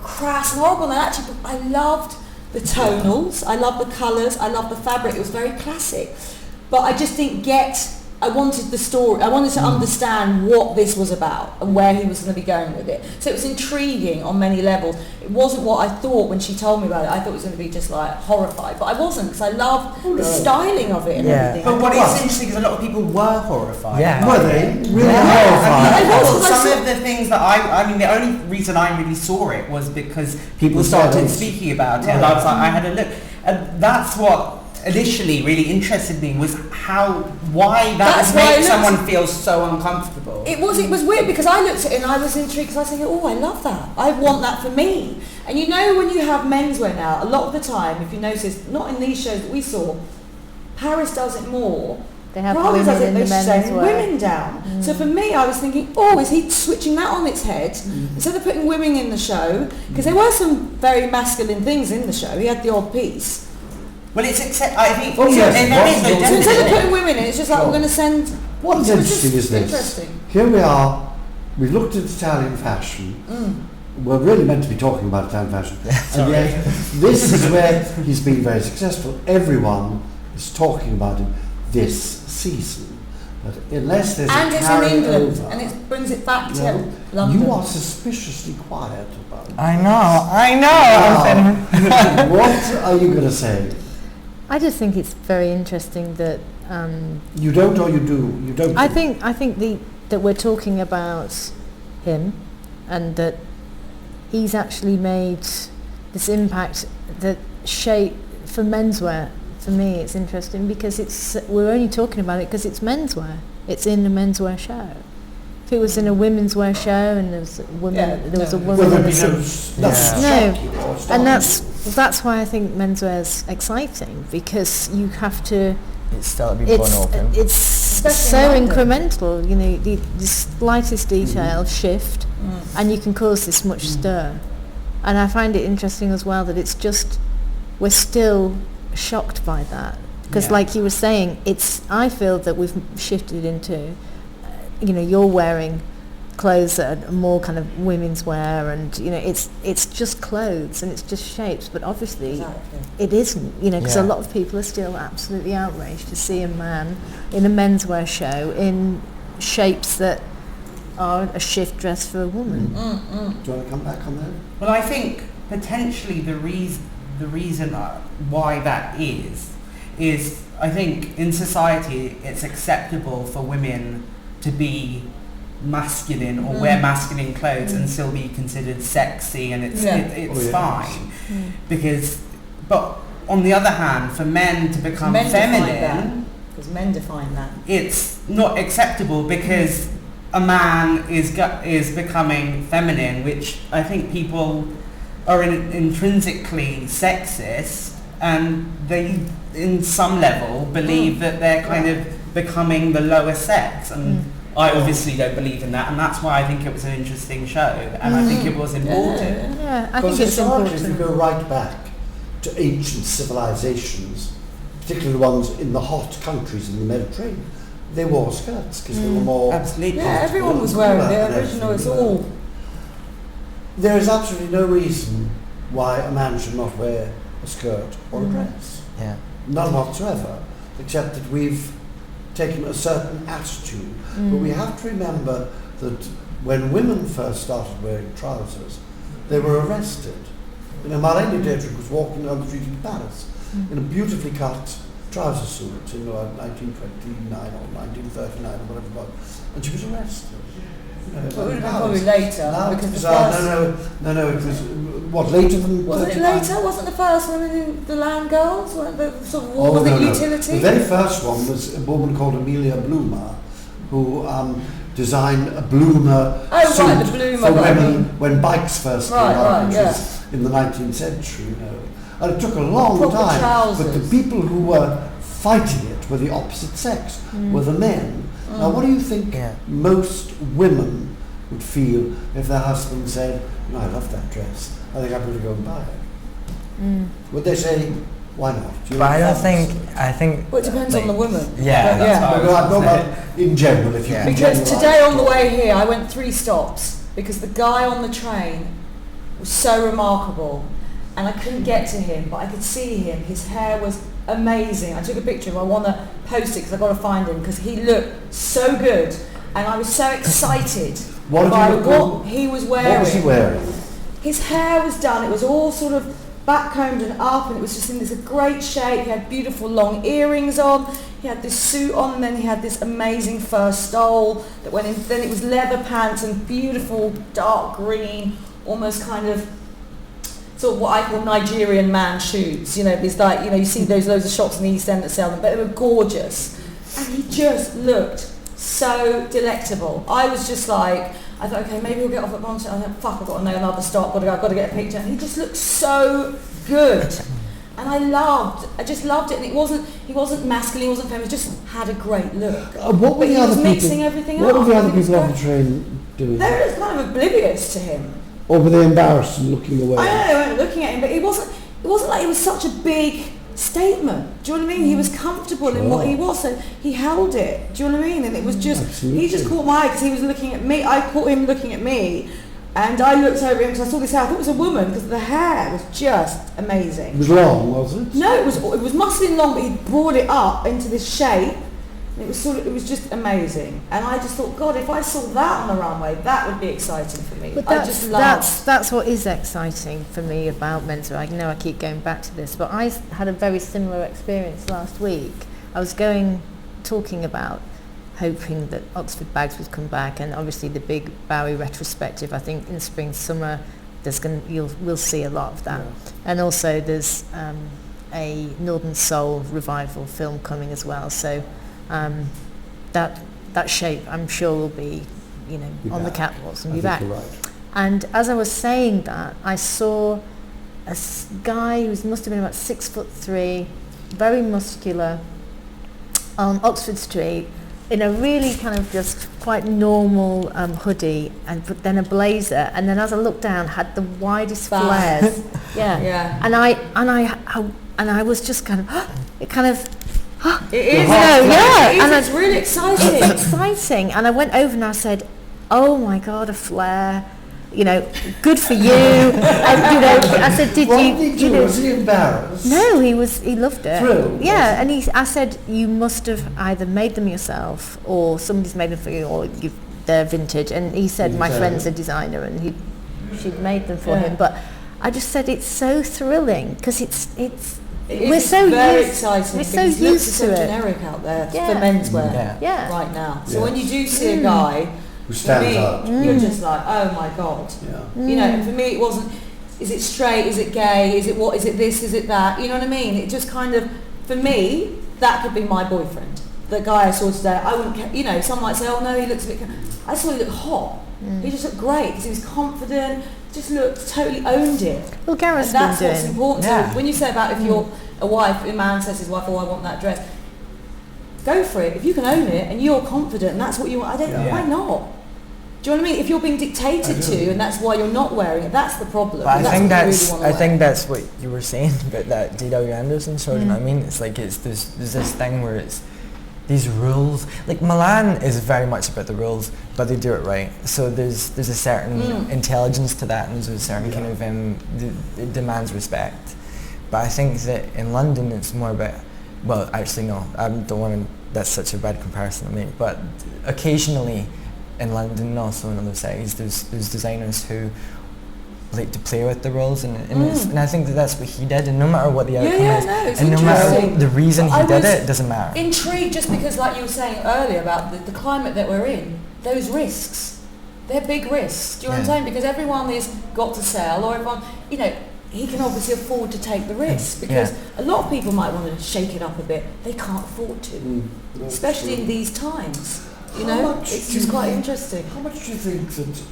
crass and horrible, and actually I loved the tonals, I loved the colours, I loved the fabric, it was very classic. But I just didn't get I wanted the story. I wanted to understand what this was about and where he was going to be going with it. So it was intriguing on many levels. It wasn't what I thought when she told me about it. I thought it was going to be just like horrified, but I wasn't, because I loved the styling of it and everything. But what is interesting is a lot of people were horrified. Yeah. Were they? Really horrified? Some of the things that I mean, the only reason I really saw it was because people started speaking about it, and I was like, I had a look, and that's what initially really interested me, was why that would make someone feel so uncomfortable. It was weird, because I looked at it and I was intrigued, because I was thinking, oh, I love that. I want that for me. And you know, when you have menswear now, a lot of the time, if you notice, not in these shows that we saw, Paris does it more. They have Prada women does it, in the they're sending menswear. women down. So for me, I was thinking, oh, is he switching that on its head? Instead of putting women in the show, because there were some very masculine things in the show. He had the odd piece. Well, it's I think. Oh, yes. And there is no So instead of definite. putting women in, it's just like, we're going to send... What is It was interesting just is this. interesting. Here we are, we've looked at Italian fashion. We're really meant to be talking about Italian fashion. And yet, this is where he's been very successful. Everyone is talking about him this season. But unless there's And a it's in England, carryover, and it brings it back to well, London. you are suspiciously quiet about it. I know. Wow. What are you going to say? I just think it's very interesting that You don't, or you do? You don't? I think that we're talking about him, and that he's actually made this impact, that shape for menswear. For me, it's interesting because we're only talking about it because it's menswear. It's in a menswear show. If it was in a women's wear show and there was a woman, Well, there'd be no, and that's why I think menswear's exciting, because you have to. It's still to be born open. It's so in London. incremental, you know, the slightest detail shift, and you can cause this much stir. And I find it interesting as well that it's just, we're still shocked by that, because like you were saying, I feel that we've shifted into, you know, you're wearing clothes that are more kind of women's wear, and you know, it's just clothes and it's just shapes, but obviously it isn't, you know, because a lot of people are still absolutely outraged to see a man in a menswear show in shapes that are a shift dress for a woman. Do you want to come back on that? Well, I think potentially the reason why that is I think in society it's acceptable for women to be masculine or wear masculine clothes and still be considered sexy, and it's fine. But on the other hand, for men to become feminine, because men define that, it's not acceptable, because a man is becoming feminine, which I think people are intrinsically sexist, and they, in some level, believe that they're kind of becoming the lower sex, and I obviously don't believe in that, and that's why I think it was an interesting show, and I think it was important. Yeah, I think it's important. If you go right back to ancient civilizations, particularly the ones in the hot countries in the Mediterranean, they wore skirts because they were more... Absolutely. yeah, everyone was wearing the original. It's all. There is absolutely no reason why a man should not wear a skirt or a dress. Yeah. None whatsoever, except that we've taken a certain attitude. But we have to remember that when women first started wearing trousers, they were arrested. You know, Marlene Dietrich was walking down the street in Paris in a beautifully cut trouser suit in 1929 or 1939 or whatever it was, and she was arrested. You know, It would have been probably later. now because it's, the first, no, it was, what, later than... was it 39? later? Wasn't the first women in the land girls? Weren't the sort of war the utility? The very first one was a woman called Amelia Bloomer, who designed a Bloomer suit the Bloomer for one. women when bikes first came out, which was in the 19th century, you know. And it took a long Proper time, trousers. but the people who were fighting it were the opposite sex, were the men. Now, what do you think most women would feel if their husband said, "No, I love that dress. I think I'm going to go and buy it"? Would they say, "Why not"? But I think. Well, it depends on the woman. Yeah, But that's yeah. No, I'm talking about in general, if you can Because generalise. today on the way here, I went 3 stops because the guy on the train was so remarkable, and I couldn't get to him, but I could see him. His hair was amazing. I took a picture of him. I want to post it because I've got to find him because he looked so good. And I was so excited by what he was wearing. What was he wearing? His hair was done. It was all sort of back-combed and up, and it was just in this great shape. He had beautiful long earrings on. He had this suit on, and then he had this amazing fur stole that went in. Then it was leather pants and beautiful dark green, almost kind of sort of what I call Nigerian man shoes. You know, it's like, you see those loads of shops in the East End that sell them, but they were gorgeous. And he just looked so delectable. I was just like, I thought, okay, maybe we'll get off at Bronx. I thought, fuck, I've got to know another stop, I've got to get a picture. And he just looked so good. And I just loved it. And he wasn't masculine, he wasn't feminine, he just had a great look. What were but he was mixing everything up. What were the other people on the train doing? They were kind of oblivious to him. Or were they embarrassed and looking away? I know they weren't looking at him, but it wasn't like it was such a big statement. Do you know what I mean? He was comfortable in what he was, so he held it. Do you know what I mean? And it was just, Absolutely. he just caught my eye because he was looking at me. I caught him looking at me, and I looked over him because I saw this hair. I thought it was a woman because the hair was just amazing. It was long, was it? No, it was muscling long, but he brought it up into this shape. And it was just amazing. And I just thought, God, if I saw that on the runway, that would be exciting for me. But that's what is exciting for me about menswear. I know I keep going back to this, but I had a very similar experience last week. I was talking about hoping that Oxford bags would come back, and obviously the big Bowie retrospective. I think in spring, summer, we'll see a lot of that. Yeah. And also there's a Northern Soul revival film coming as well. So that shape, I'm sure, will be, on the catwalks and be back. Right. And as I was saying that, I saw a guy who must have been about 6'3", very muscular, on Oxford Street, in a really kind of just quite normal hoodie, but then a blazer, and then as I looked down, had the widest flares. Yeah. And I was just kind of, it is. And it's really exciting. It's exciting. And I went over and I said, "Oh my God, a flare! Good for you." I said, "Did you?" Was he embarrassed? No, he loved it. Thrilled. Yeah, and I said, "You must have either made them yourself, or somebody's made them for you, or they're vintage." And he said, "My friend's a designer, and she'd made them for him." But I just said, it's so thrilling because we're so exciting. We're so used to it. Generic out there for menswear right now. So when you do see a guy who stands out, you're just like, oh my God. Yeah. And for me it wasn't, is it straight, is it gay, is it what, is it this, is it that? You know what I mean? It just kind of, for me, that could be my boyfriend. The guy I saw today, I wouldn't, some might say, oh no, he looks a bit, I saw he looked hot. He just looked great because he was confident, just looked, totally owned it. Well, Gareth's and that's been what's doing. important. Yeah. So when you say about if you're a wife, a man says to his wife, oh, I want that dress, go for it. If you can own it and you're confident and that's what you want, why not? Do you know what I mean? If you're being dictated to and that's why you're not wearing it, that's the problem. But I think that's what you were saying about that D.W. Anderson show. You know what I mean? It's like there's this thing where it's these rules. Like Milan is very much about the rules, but they do it right. So there's a certain intelligence to that, and there's a certain kind of it demands respect. But I think that in London it's more about, well, actually no, I don't want to. That's such a bad comparison to make. But occasionally in London and also in other cities, there's designers who like to play with the rules, and I think that's what he did, and no matter what the outcome is, and no matter the reason he did it doesn't matter. Intrigued just because, like you were saying earlier about the climate that we're in, those risks, they're big risks. Do you know what I'm saying? Because everyone is got to sell, or everyone, he can obviously afford to take the risk, because a lot of people might want to shake it up a bit. They can't afford to, especially in these times. It's just quite interesting. How much do you think that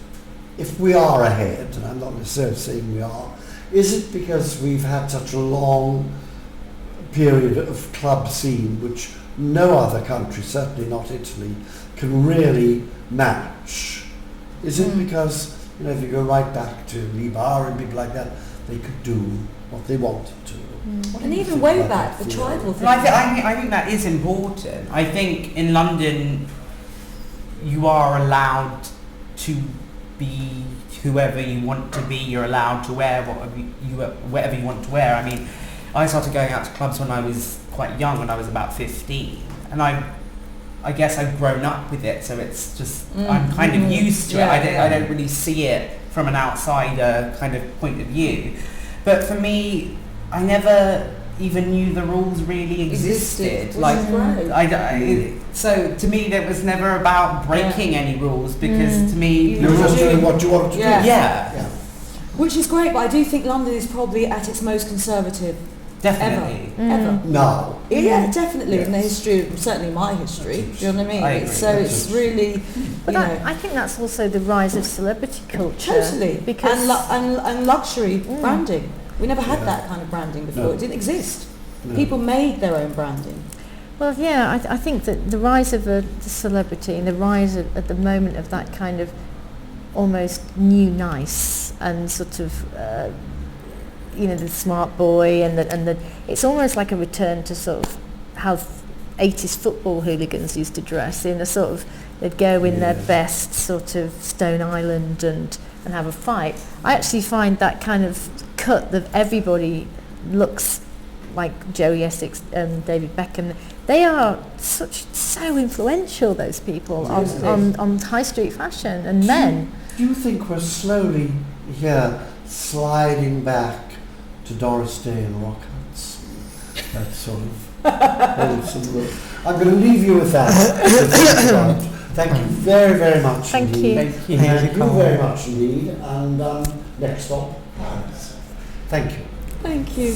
if we are ahead, and I'm not necessarily saying we are, is it because we've had such a long period of club scene which no other country, certainly not Italy, can really match? Is it because, if you go right back to Libar and people like that, they could do what they wanted to? And even way back, the tribal thing. I think that is important. I think in London you are allowed to be whoever you want to be. You're allowed to wear whatever you want to wear. I mean, I started going out to clubs when I was quite young, when I was about 15, and I guess I've grown up with it, so it's just I'm kind of used to it. I don't really see it from an outsider kind of point of view. But for me, I never even knew the rules really existed. So to me, that was never about breaking any rules, because to me, you were just doing what you wanted to do. Yeah. Which is great, but I do think London is probably at its most conservative. Definitely. Ever. No. Yeah, definitely in the history, certainly my history. Do you know what I mean? I agree. It's really, But I think that's also the rise of celebrity culture. Totally. Because and luxury branding. We never had that kind of branding before. No. It didn't exist. No. People made their own branding. well, yeah, I think that the rise of the celebrity and the rise at the moment of that kind of almost new nice and sort of the smart boy and the it's almost like a return to sort of how 80s football hooligans used to dress in a sort of, they'd go in their best sort of Stone Island and have a fight. I actually find that kind of cut that everybody looks like Joey Essex and David Beckham. They are so influential, those people, on high street fashion and men. Do you think we're slowly sliding back to Doris Day and rock hats? That sort of wholesome look. I'm going to leave you with that. Thank you very, very much. Thank indeed. you. Thank you very much indeed. And next stop, Paris. Thank you. Thank you.